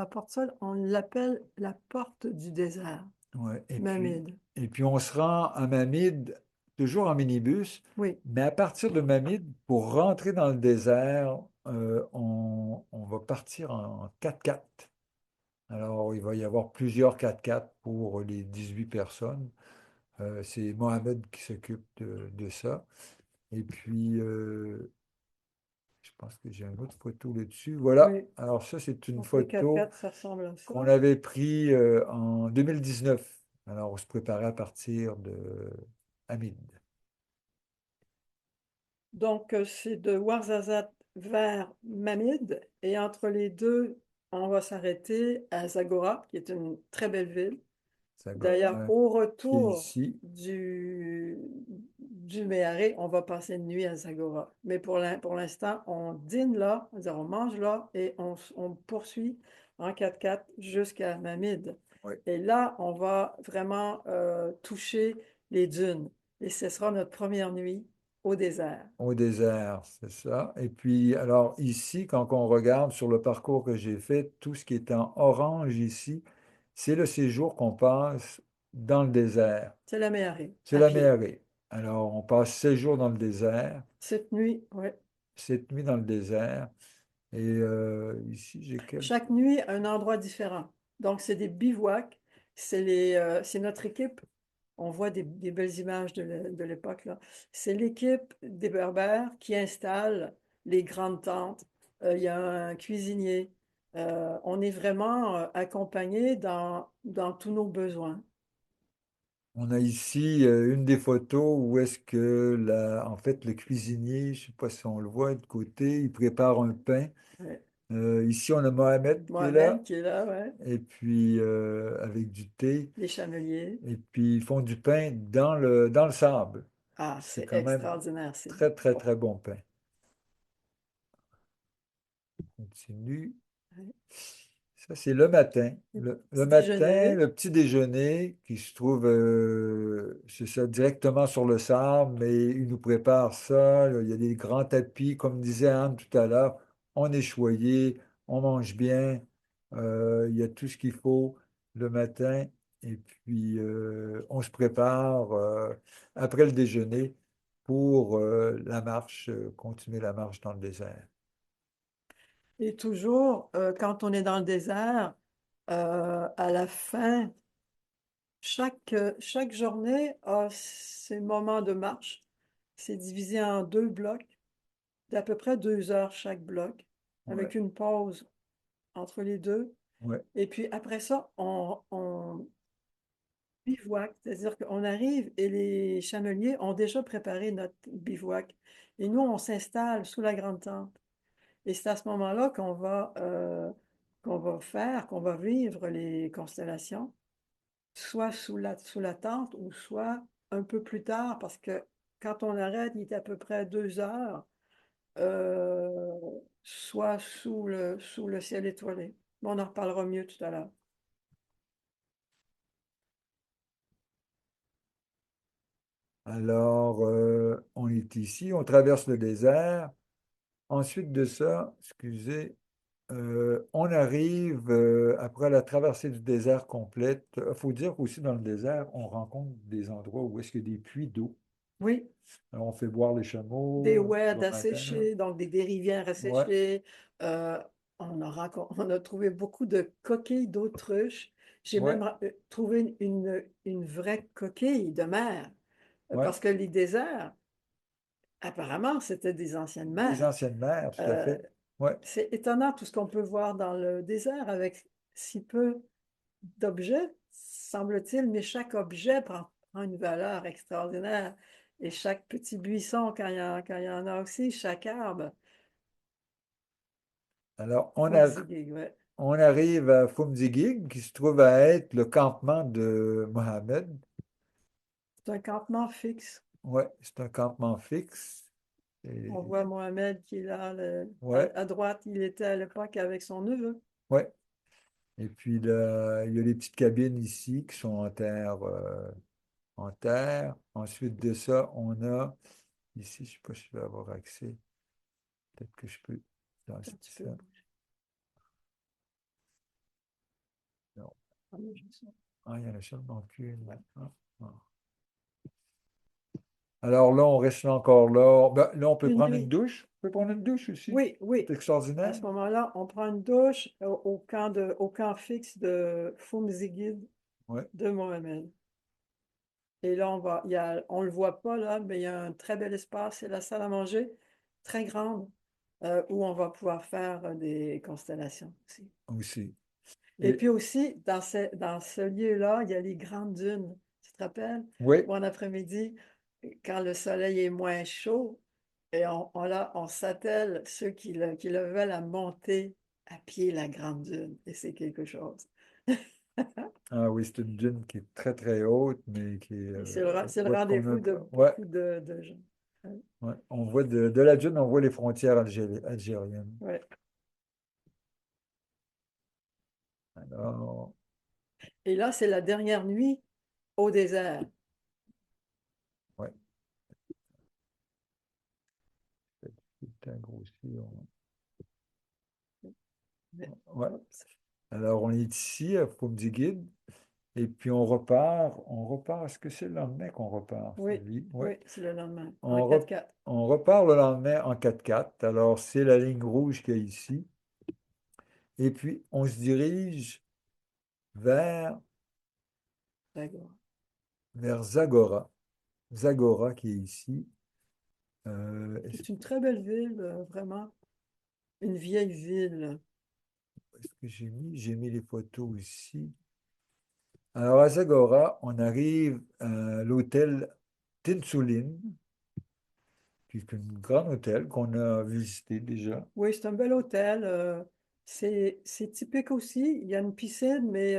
l'appelle la porte du désert, Ouais, Mamid. et puis on se rend à Mamid, toujours en minibus, Oui, mais à partir de Mamid, pour rentrer dans le désert, on va partir en 4x4. Alors, il va y avoir plusieurs 4x4 pour les 18 personnes. C'est Mohamed qui s'occupe de ça. Et puis, je pense que j'ai une autre photo là-dessus. Voilà. oui. Alors, ça, c'est une Donc, les photo 4x4, ça ressemble à ça. qu'on avait pris en 2019. Alors, on se préparait à partir de Hamid. Donc, c'est de Ouarzazate vers Mamid. Et entre les deux, on va s'arrêter à Zagora, qui est une très belle ville. D'ailleurs, Ouais, au qui est retour ici. du Méharé, on va passer une nuit à Zagora. Mais pour l'instant, on dîne là, c'est-à-dire on mange là et on poursuit en 4x4 jusqu'à Mamid. Ouais, Et là, on va vraiment toucher les dunes. Et ce sera notre première nuit au désert. au désert, c'est ça. Et puis, alors ici, quand on regarde sur le parcours que j'ai fait, tout ce qui est en orange ici, c'est le séjour qu'on passe dans le désert. C'est la Méharé, C'est à la pied. Méharée. Alors, on passe 7 jours dans le désert, Cette nuit, oui. 7 nuits dans le désert. Et ici, j'ai quelques... Chaque nuit, un endroit différent. Donc, c'est des bivouacs. C'est notre équipe. On voit des belles images de l'époque, là. C'est l'équipe des Berbères qui installe les grandes tentes. Il y a un cuisinier. On est vraiment accompagné dans tous nos besoins. On a ici une des photos où est-ce que en fait le cuisinier, je ne sais pas si on le voit de côté, il prépare un pain. Ouais. Ici, on a Mohamed qui est là, Mohamed qui est là, ouais. et puis avec du thé, Les chameliers. et puis ils font du pain dans le sable. Ah, C'est c'est quand même extraordinaire. très, très, très bon pain. On continue. Ouais. Ça, c'est le matin. Le Le petit matin, déjeuner. le petit déjeuner qui se trouve, c'est ça, directement sur le sable, mais il nous prépare ça. Il y a des grands tapis, comme disait Anne tout à l'heure. On est choyé, on mange bien, il y a tout ce qu'il faut le matin. Et puis, on se prépare après le déjeuner pour la marche, continuer la marche dans le désert. Et toujours, quand on est dans le désert, à la fin, chaque journée a ses moments de marche. C'est divisé en deux blocs. d'à peu près 2 heures chaque bloc, avec Ouais, une pause entre les deux. ouais, Et puis après ça, on bivouac, c'est-à-dire qu'on arrive et les chameliers ont déjà préparé notre bivouac. Et nous, on s'installe sous la grande tente. Et c'est à ce moment-là qu'on va vivre les constellations, soit sous la tente ou soit un peu plus tard, parce que quand on arrête, il est à peu près 2 heures, euh, soit sous le ciel étoilé. Mais on en reparlera mieux tout à l'heure. Alors, on est ici, on traverse le désert. Ensuite de ça, excusez, on arrive après la traversée du désert complète. Il faut dire qu'aussi dans le désert, on rencontre des endroits où est-ce qu'il y a des puits d'eau. Oui, Alors, on fait boire les des chameaux oueds le matin. asséchés, donc des rivières Ouais, asséchées. Euh, on a trouvé beaucoup de coquilles d'autruche. J'ai ouais, même trouvé une vraie coquille de mer, ouais. parce que les déserts, apparemment, c'était des anciennes Des mers. anciennes mers, tout à Euh, fait. Ouais. c'est étonnant tout ce qu'on peut voir dans le désert avec si peu d'objets, semble-t-il, mais chaque objet prend une valeur extraordinaire. Et chaque petit buisson, quand il y en a aussi, chaque arbre. Alors, Fumzigig, ouais. on arrive à Fumzigig, qui se trouve à être le campement de Mohammed. C'est un campement fixe. Ouais, c'est un campement fixe. On Et- voit Mohamed qui est là, ouais, à droite, il était à l'époque avec son neveu. ouais. Et puis là, il y a les petites cabines ici qui sont en terre, en terre. Ensuite de ça, on a ici, je ne sais pas si je vais avoir accès. Peut-être que je peux lancer Un petit peu ça. bougé. Non. Ah, mais je sais. Ah, il y en a seulement qu'une. Ouais. Ah, ah. Alors là, on reste là encore là. Ben, là, on peut Une prendre une nuit. douche. On peut prendre une douche aussi. Oui, oui. C'est À extraordinaire. ce moment-là, on prend une douche au camp fixe de Fumzigid Ouais. de Mohamed. Et là, on le voit pas là, mais il y a un très bel espace, c'est la salle à manger, très grande, où on va pouvoir faire des constellations aussi. Aussi. Et Et puis aussi, dans ce lieu-là, il y a les grandes dunes. Tu te rappelles? oui, Bon après-midi, quand le soleil est moins chaud, et on s'attelle ceux qui le veulent à monter à pied la grande dune. Et c'est quelque chose. ah oui, c'est une dune qui est très très haute, mais qui est Et c'est le où est-ce qu'on a rendez-vous de ouais, beaucoup de gens. Ouais. ouais. On voit de la dune, on voit les frontières algériennes. Ouais. Alors, Et là, c'est la dernière nuit au désert. ouais, c'est un grossi. Mais- Ouais. oups. Alors, on est ici à Fumdigid, et puis on repart. Est-ce que c'est le lendemain qu'on repart, Oui, Sylvie? Ouais. oui, c'est le lendemain, en On, rep- 4x4. on repart le lendemain en 4x4. Alors, c'est la ligne rouge qu'il y a ici. Et puis, on se dirige vers, D'accord. vers Zagora. Zagora qui est ici. C'est une très belle ville, vraiment. Une vieille ville. Est-ce que j'ai mis les photos ici. Alors, à Zagora, on arrive à l'hôtel Tinsulin, qui est un grand hôtel qu'on a visité déjà. Oui, c'est un bel hôtel. C'est typique aussi. Il y a une piscine, mais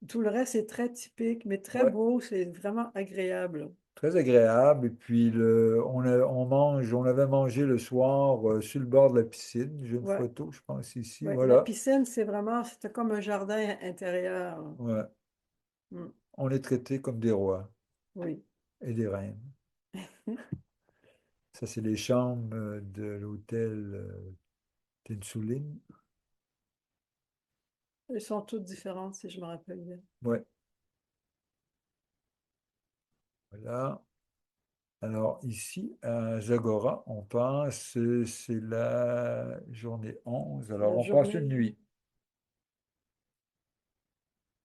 tout le reste est très typique, mais très Ouais, beau. C'est vraiment agréable. très agréable. Et puis, on avait mangé le soir sur le bord de la piscine. J'ai une Ouais, photo, je pense, ici. ouais. La Voilà. piscine, c'était comme un jardin intérieur. Ouais. Mm, On est traités comme des rois oui. et des reines. Ça, c'est les chambres de l'hôtel Tinsulin. Elles sont toutes différentes, si je me rappelle bien. Ouais, voilà. Alors ici, à Zagora, on passe, c'est la journée 11. C'est Alors la on passe une journée. nuit.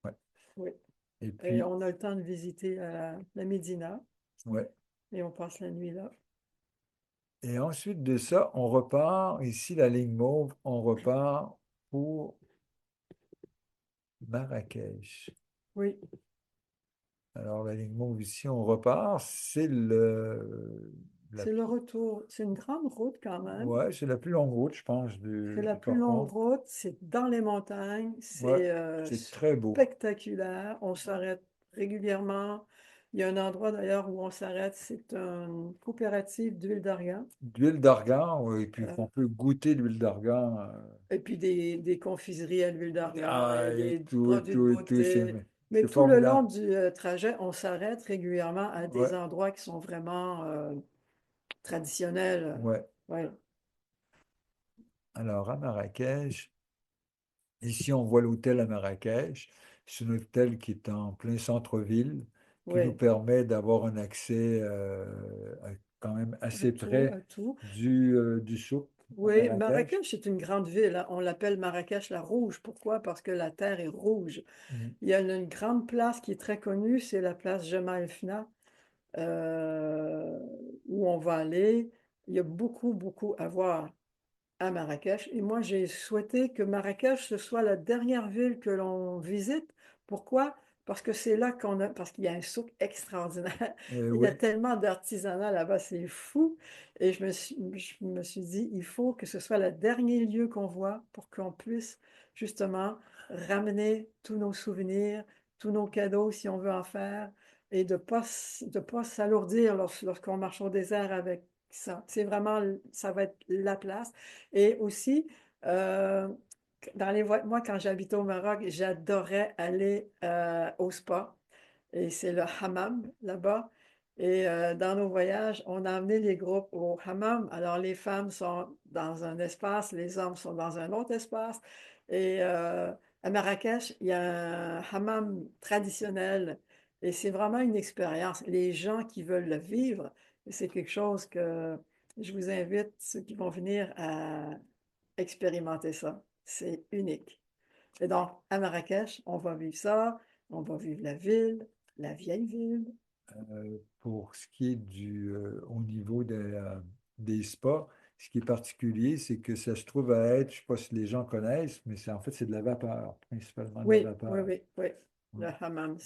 Ouais. Oui. Et Et puis, on a le temps de visiter la Médina ouais. et on passe la nuit là. Et ensuite de ça, on repart, ici la ligne mauve, on repart pour Marrakech. Oui, Alors la ligne mauve ici, on repart, c'est la, c'est le retour. C'est une grande route quand même. ouais, c'est la plus longue route, je pense, C'est la du plus longue parcours. route, c'est dans les montagnes, Ouais, c'est c'est très beau. spectaculaire. On s'arrête régulièrement. Il y a un endroit d'ailleurs où on s'arrête, c'est une coopérative d'huile d'argan. D'huile d'argan, ouais, et puis Euh, qu'on peut goûter l'huile d'argan. et puis des confiseries à l'huile d'argan Ah, et et des tout, produits de tout, et tout, beauté. Mais c'est tout le long formidable. du trajet, on s'arrête régulièrement à des Ouais, endroits qui sont vraiment traditionnels. ouais. Ouais, Alors à Marrakech, ici on voit l'hôtel à Marrakech. C'est un hôtel qui est en plein centre-ville, qui nous ouais, permet d'avoir un accès quand même à assez tout, près à tout. du souk à Oui, Marrakech. Marrakech est une grande ville, hein. On l'appelle Marrakech la Rouge. Pourquoi? Parce que la terre est rouge. Mhm. Il y a une grande place qui est très connue, c'est la place Jemaa el-Fna, euh, où on va aller. Il y a beaucoup, beaucoup à voir à Marrakech. Et moi, j'ai souhaité que Marrakech, ce soit la dernière ville que l'on visite. Pourquoi? Parce que c'est là parce qu'il y a un souk extraordinaire. Il y a Oui, tellement d'artisanat là-bas, c'est fou. Et je me suis dit, il faut que ce soit le dernier lieu qu'on voit pour qu'on puisse justement ramener tous nos souvenirs, tous nos cadeaux si on veut en faire, et de pas s'alourdir lorsqu'on marche au désert avec ça. C'est vraiment, ça va être la place. Et aussi, euh, moi, quand j'habitais au Maroc, j'adorais aller au spa. Et c'est le hammam là-bas. Et dans nos voyages, on a amené les groupes au hammam. Alors, les femmes sont dans un espace, les hommes sont dans un autre espace. Et à Marrakech, il y a un hammam traditionnel. Et c'est vraiment une expérience. Les gens qui veulent le vivre, c'est quelque chose que je vous invite, ceux qui vont venir, à expérimenter ça. C'est unique. Et donc, à Marrakech, on va vivre ça, on va vivre la ville, la vieille ville. pour ce qui est au niveau des spas, ce qui est particulier, c'est que ça se trouve à être, je ne sais pas si les gens connaissent, mais en fait, c'est de la vapeur, principalement de la Oui, oui, vapeur. oui, oui. Ouais. Le hammam, Ouais.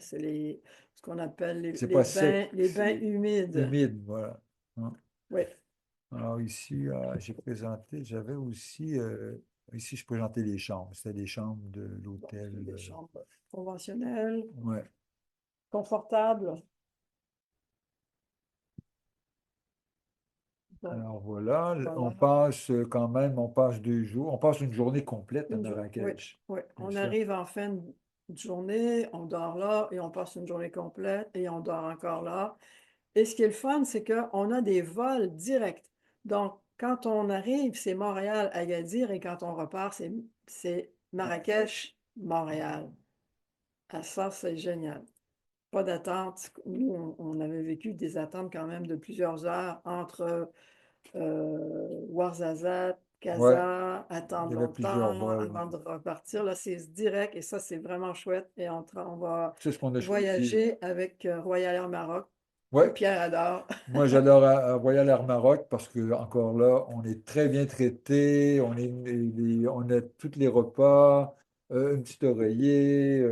c'est ce qu'on appelle C'est pas sec, les bains c'est humides. humide, voilà. Ouais. Oui, Alors ici, j'avais aussi, ici, je présentais les chambres. C'était des chambres de bon, l'hôtel. c'est des chambres conventionnelles, Ouais. confortables. Donc, Alors voilà, on voilà. passe quand même, on passe 2 jours, on passe une journée complète à Oui, Marrakech. oui. C'est On ça. arrive en fin de journée, on dort là et on passe une journée complète et on dort encore là. Et ce qui est le fun, c'est qu'on a des vols directs. Donc, quand on arrive, c'est Montréal-Agadir et quand on repart, c'est Marrakech-Montréal. Ah, ça, c'est génial. Pas d'attente. Nous, on avait vécu des attentes quand même de plusieurs heures entre Ouarzazate, Ouais, Casa, il attendre y avait plusieurs longtemps vols. avant de repartir. Là, c'est direct et ça, c'est vraiment chouette. Et on va C'est ce qu'on a choisi. voyager avec Royal Air Maroc, que Ouais, Pierre adore. moi j'adore à Royal Air Maroc parce que encore là, on est très bien traité, on a tous les repas, un petit oreiller,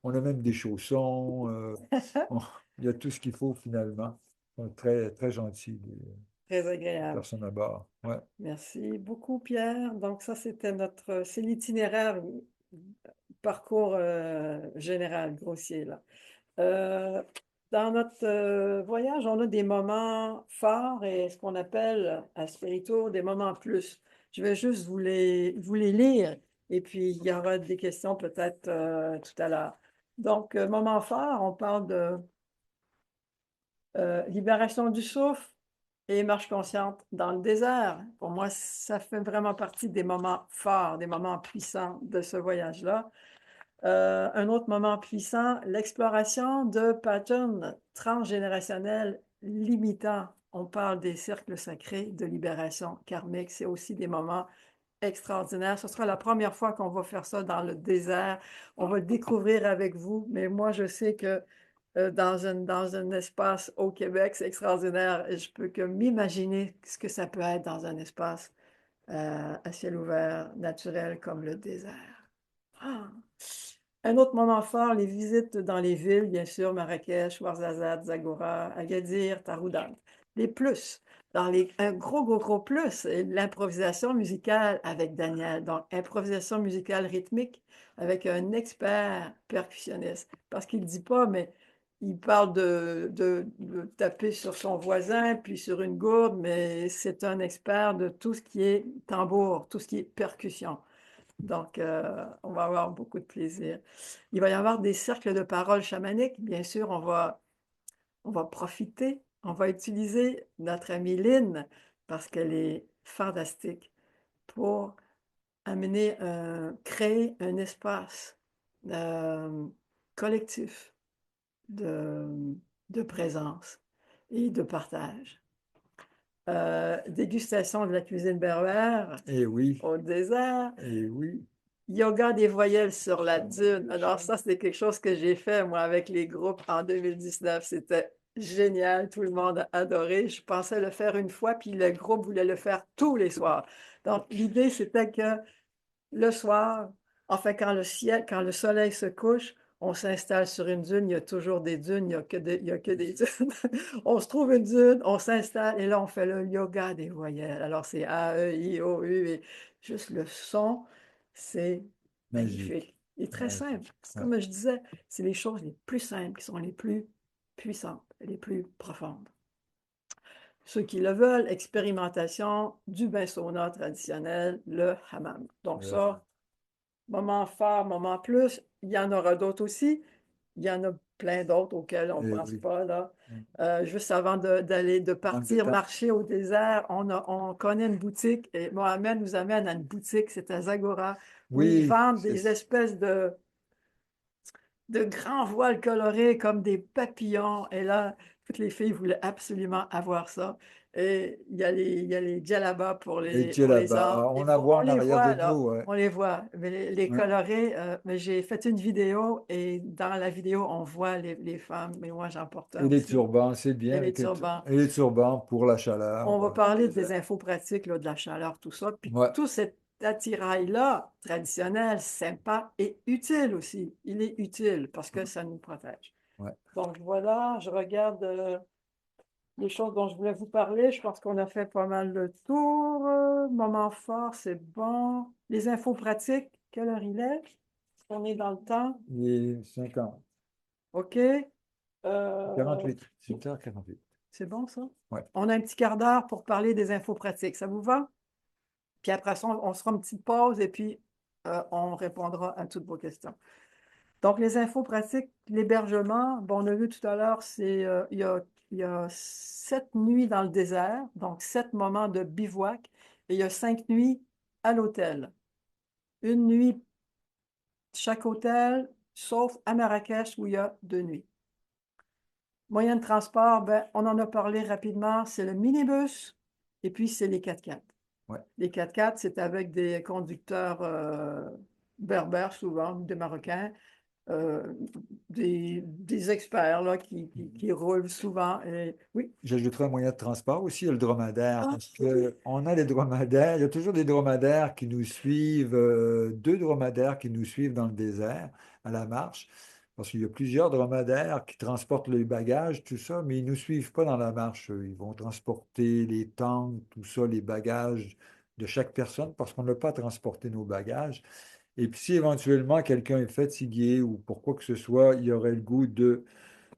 on a même des chaussons, on- il y a tout ce qu'il faut finalement. Ils sont très, très gentils, Très les agréable. personnes à bord. Ouais. Merci beaucoup, Pierre. Donc, ça, c'est l'itinéraire, parcours général, grossier, là. Euh, Dans notre voyage, on a des moments forts et ce qu'on appelle à Spirito des moments plus. Je vais juste vous les lire et puis il y aura des questions peut-être tout à l'heure. Donc, moment fort, on parle de libération du souffle et marche consciente dans le désert. Pour moi, ça fait vraiment partie des moments forts, des moments puissants de ce voyage-là. Un autre moment puissant, l'exploration de patterns transgénérationnels limitants. On parle des cercles sacrés de libération karmique. C'est aussi des moments extraordinaires. Ce sera la première fois qu'on va faire ça dans le désert. On va le découvrir avec vous, mais moi, je sais que dans un espace au Québec. C'est extraordinaire. Et je peux que m'imaginer ce que ça peut être dans un espace à ciel ouvert, naturel comme le désert. Ah! Un autre moment fort, les visites dans les villes, bien sûr, Marrakech, Ouarzazate, Zagora, Agadir, Taroudant. Les plus, un gros plus, c'est l'improvisation musicale avec Daniel. Donc, improvisation musicale rythmique avec un expert percussionniste. Parce qu'il ne dit pas, mais il parle de taper sur son voisin, puis sur une gourde, mais c'est un expert de tout ce qui est tambour, tout ce qui est percussion. Donc, on va avoir beaucoup de plaisir. Il va y avoir des cercles de parole chamaniques. Bien sûr, on va profiter, on va utiliser notre amie Lynn parce qu'elle est fantastique pour créer un espace collectif de présence et de partage. Dégustation de la cuisine berbère Et oui, au désert. et oui. Yoga des voyelles sur la dune. Alors ça, c'est quelque chose que j'ai fait, moi, avec les groupes en 2019. C'était génial. Tout le monde a adoré. Je pensais le faire une fois, puis le groupe voulait le faire tous les soirs. Donc, l'idée, c'était que le soir, enfin, quand le soleil se couche, on s'installe sur une dune. Il y a toujours des dunes. Il y a que des dunes. On se trouve une dune, on s'installe, et là, on fait le yoga des voyelles. Alors, c'est A, E, I, O, U, et juste le son, c'est Magique. magnifique. Et très Magique. simple. Ouais. Comme je disais, c'est les choses les plus simples qui sont les plus puissantes, les plus profondes. Ceux qui le veulent, expérimentation du bain sauna traditionnel, le hammam. Donc Le ça, moment fort, moment plus, il y en aura d'autres aussi. Il y en a plein d'autres auxquels on ne Eh pense oui. pas, là. Mm. Juste avant de partir temps. marcher au désert, on connaît une boutique et Mohamed nous amène à une boutique, c'est à Zagora, où ils Oui, vendent c'est des espèces de grands voiles colorés comme des papillons. Et là, toutes les filles voulaient absolument avoir ça. Et il y a les djellabas pour les pour les hommes. djellabas. On en voit On en les arrière voit, de là. nous. Ouais. On les voit. Mais les Ouais. colorés, mais j'ai fait une vidéo et dans la vidéo, on voit les femmes. Mais moi, j'en porte un Et les aussi. turbans, c'est Et bien. les avec turbans. Et les turbans pour la chaleur. On va Au parler des désert. infos pratiques, là, de la chaleur, tout ça. Puis Ouais. tout cet attirail-là, traditionnel, sympa et utile aussi. Il est utile parce que ça nous protège. Ouais. Donc voilà, je regarde les choses dont je voulais vous parler. Je pense qu'on a fait pas mal le tour. Moment fort, c'est bon. Les infos pratiques, quelle heure il est? On est dans le temps. Il est 50. OK. 48. 8h48. C'est bon, ça? Ouais. On a un petit quart d'heure pour parler des infos pratiques. Ça vous va? Puis après ça, on se fera une petite pause et puis on répondra à toutes vos questions. Donc, les infos pratiques, l'hébergement, bon, on a vu tout à l'heure, il y a 7 nuits dans le désert, donc 7 moments de bivouac, et il y a 5 nuits à l'hôtel. Une nuit chaque hôtel, sauf à Marrakech où il y a 2 nuits. Moyen de transport, ben, on en a parlé rapidement, c'est le minibus et puis c'est les 4x4. Ouais. Les 4x4, c'est avec des conducteurs berbères souvent, des Marocains, des experts là, qui roulent souvent. Et, oui. J'ajouterais un moyen de transport aussi, le dromadaire, Ah, parce qu'on a les dromadaires, il y a toujours des dromadaires qui nous suivent, 2 dromadaires qui nous suivent dans le désert à la marche, parce qu'il y a plusieurs dromadaires qui transportent les bagages, tout ça, mais ils ne nous suivent pas dans la marche. Ils vont transporter les tentes, tout ça, les bagages de chaque personne, parce qu'on n'a pas à transporter nos bagages. Et puis si éventuellement quelqu'un est fatigué ou pour quoi que ce soit, il aurait le goût de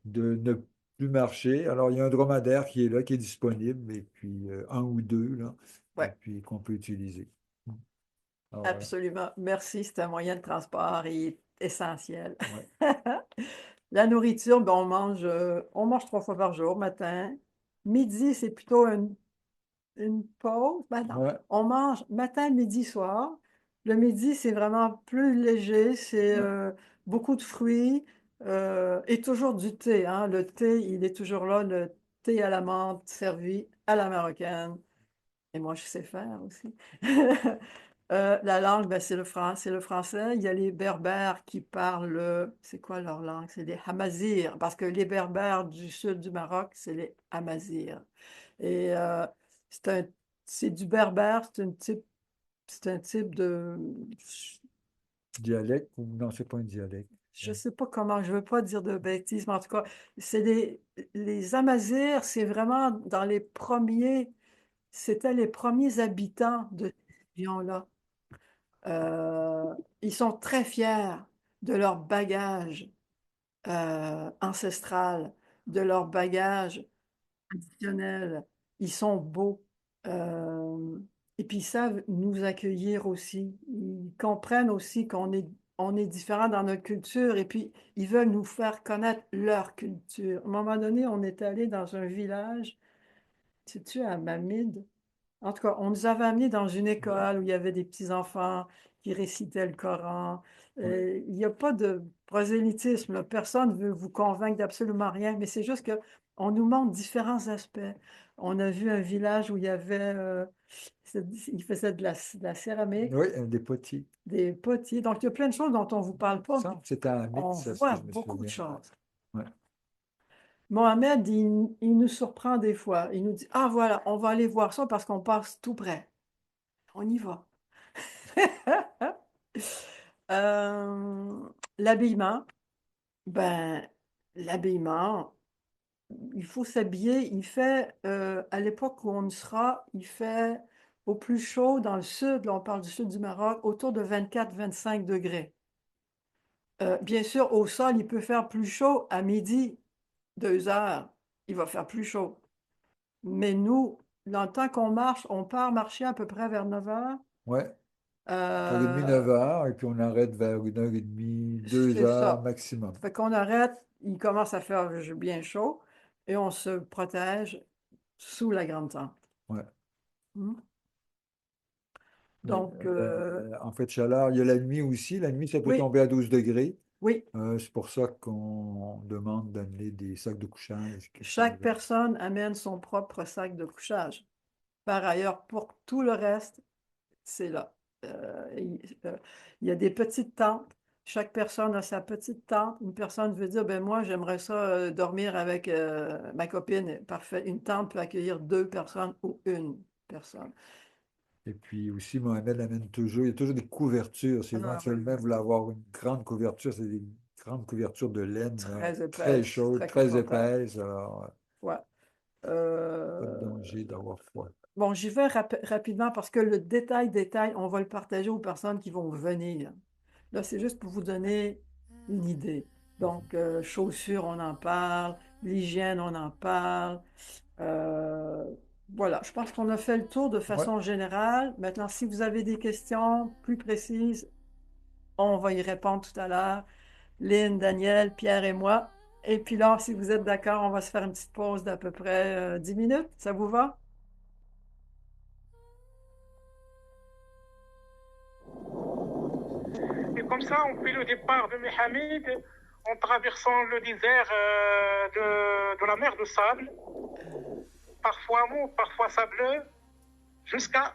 ne plus marcher. Alors, il y a un dromadaire qui est là, qui est disponible, et puis un ou deux, là, et ouais, puis qu'on peut utiliser. Alors, voilà. absolument. Merci, c'est un moyen de transport et il est essentiel. Ouais. La nourriture, ben, on mange 3 fois par jour, matin. Midi, c'est plutôt une pause. Ben non, Ouais. on mange matin, midi, soir. Le midi, c'est vraiment plus léger, c'est Ouais. beaucoup de fruits et toujours du thé, hein. Le thé, il est toujours là, le thé à la menthe servi à la marocaine. Et moi, je sais faire aussi. La langue, ben, c'est le français. Il y a les Berbères qui parlent, c'est quoi leur langue? C'est les Hamazirs, parce que les Berbères du sud du Maroc, c'est les Hamazirs. Et c'est un, c'est du berbère, c'est un type de, Dialecte ou non, c'est pas un dialecte. je sais pas comment, je veux pas dire de bêtises, mais en tout cas, les Amazirs, c'est vraiment c'était les premiers habitants de cette région-là. Ils sont très fiers de leur bagage ancestral, de leur bagage traditionnel. Ils sont beaux. Euh, et puis ils savent nous accueillir aussi. Ils comprennent aussi on est différents dans notre culture et puis ils veulent nous faire connaître leur culture. À un moment donné, on est allé dans un village, sais-tu, à Mamid. En tout cas, on nous avait amenés dans une école où il y avait des petits-enfants qui récitaient le Coran. Ouais. Il n'y a pas de prosélytisme, là. Personne ne veut vous convaincre d'absolument rien, mais c'est juste que on nous montre différents aspects. On a vu un village où il y avait, ils faisaient de la céramique, Oui, des potiers. des potiers. Donc, il y a plein de choses dont on ne vous parle pas, mais Ça, c'était à on Hamid, ça, ce que voit je me beaucoup de souviens. choses. Ouais. Mohamed, il nous surprend des fois. Il nous dit, ah voilà, on va aller voir ça parce qu'on passe tout près. On y va. Euh, l'habillement, ben, l'habillement, il faut s'habiller. Il fait, à l'époque où on y sera, il fait au plus chaud dans le sud, là on parle du sud du Maroc, autour de 24-25 degrés. Bien sûr, au sol, il peut faire plus chaud à midi, 2 heures, il va faire plus chaud. Mais nous, dans le temps qu'on marche, on part marcher à peu près vers 9 heures. Ouais. 8h30, Euh, 9h, et puis on arrête vers 1h30, deux c'est heures ça. maximum. Fait qu'on arrête, il commence à faire bien chaud et on se protège sous la grande tente. Ouais. Hmm. Mais, Donc, en fait, chaleur, il y a la nuit aussi. La nuit, ça peut oui, tomber à 12 degrés. oui, C'est pour ça qu'on demande d'amener des sacs de couchage qui chaque peuvent. personne amène son propre sac de couchage. Par ailleurs, pour tout le reste, c'est là. Il y a des petites tentes. Chaque personne a sa petite tente. Une personne veut dire, ben moi, j'aimerais ça dormir avec ma copine. Parfait. Une tente peut accueillir 2 personnes ou une personne. Et puis aussi, Mohamed amène toujours, il y a toujours des couvertures. Si Ah oui, éventuellement vous voulez avoir une grande couverture, c'est des grandes couvertures de laine, là, très très épaisse, chaudes, très très confortable. épaisses. Alors, Ouais. pas de Euh, danger d'avoir froid. bon, j'y vais rapidement parce que le détail, on va le partager aux personnes qui vont venir. Là, c'est juste pour vous donner une idée. Donc, chaussures, on en parle, l'hygiène, on en parle. Euh, voilà, je pense qu'on a fait le tour de Ouais, façon générale. Maintenant, si vous avez des questions plus précises, on va y répondre tout à l'heure. Lynn, Daniel, Pierre et moi. Et puis là, si vous êtes d'accord, on va se faire une petite pause d'à peu près 10 minutes. Ça vous va? Et comme ça, on fait le départ de Mohamed en traversant le désert de la mer de sable, parfois mou, parfois sableux, jusqu'à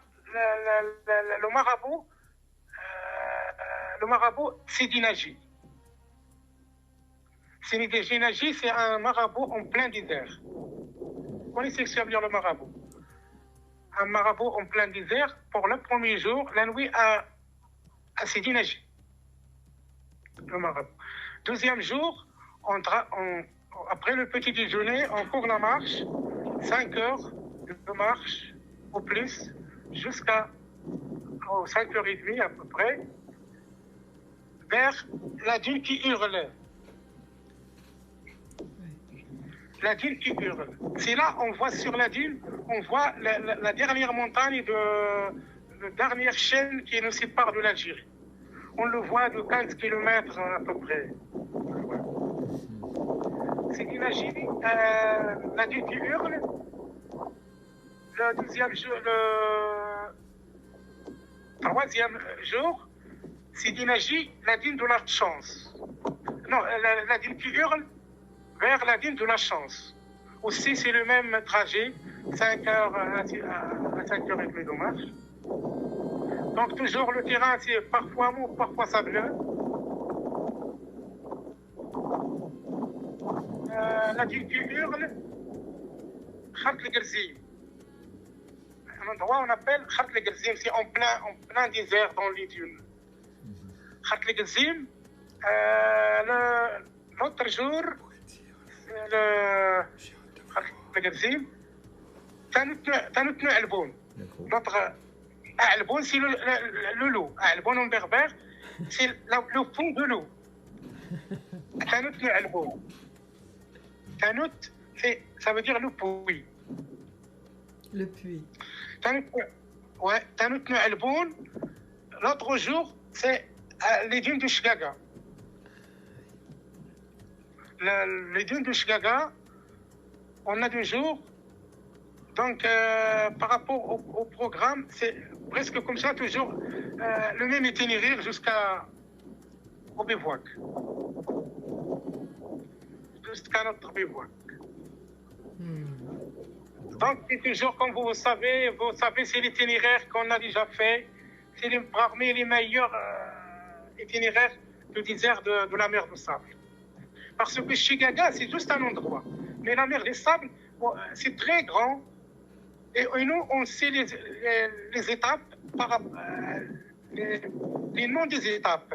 le marabout Sidi Naji. Sidi Naji, c'est un marabout en plein désert. Vous connaissez ce que ça veut dire le marabout? Un marabout en plein désert pour le premier jour, la nuit à Sidi Naji. Le marabout. Deuxième jour, après le petit déjeuner, on court la marche, 5 heures de marche au plus, jusqu'à 5h30 à peu près, vers la dune qui hurle. La dune qui hurle. C'est là, on voit sur la dune, on voit la dernière montagne, la dernière chaîne qui nous sépare de l'Algérie. On le voit de 15 km à peu près. C'est imagine la dune qui hurle. Le troisième jour, c'est Dinaji, la dune de la chance. Non, la dune qui hurle vers la dune de la chance. Aussi, c'est le même trajet, 5 heures à 5h30 de marche. Donc toujours le terrain, c'est parfois mou, parfois sableux. La dune qui hurle, Khat el-Gerzim. Un endroit on appelle Khat el-Gerzim, c'est en plein désert dans les dunes. Khat el-Gerzim, l'autre jour, le Khat el-Gerzim, Tanutnu Alboun. Notre Alboun, c'est le loup. Alboun en berbère, c'est le fond de l'eau. Tanutnu Alboun. Tanout, ça veut dire le puits. Le puits. Tanutnu Alboun, l'autre jour, c'est les dunes de Chgaga. Les dunes de Chgaga, on a 2 jours. Donc, par rapport au programme, c'est presque comme ça, toujours le même itinéraire jusqu'au bivouac. Jusqu'à notre bivouac. Donc, c'est toujours, comme vous savez, c'est l'itinéraire qu'on a déjà fait. C'est parmi les meilleurs itinéraires du désert de la mer de Sable. Parce que Chgaga, c'est juste un endroit. Mais la mer des Sables, c'est très grand. Et nous, on sait les étapes, les noms des étapes.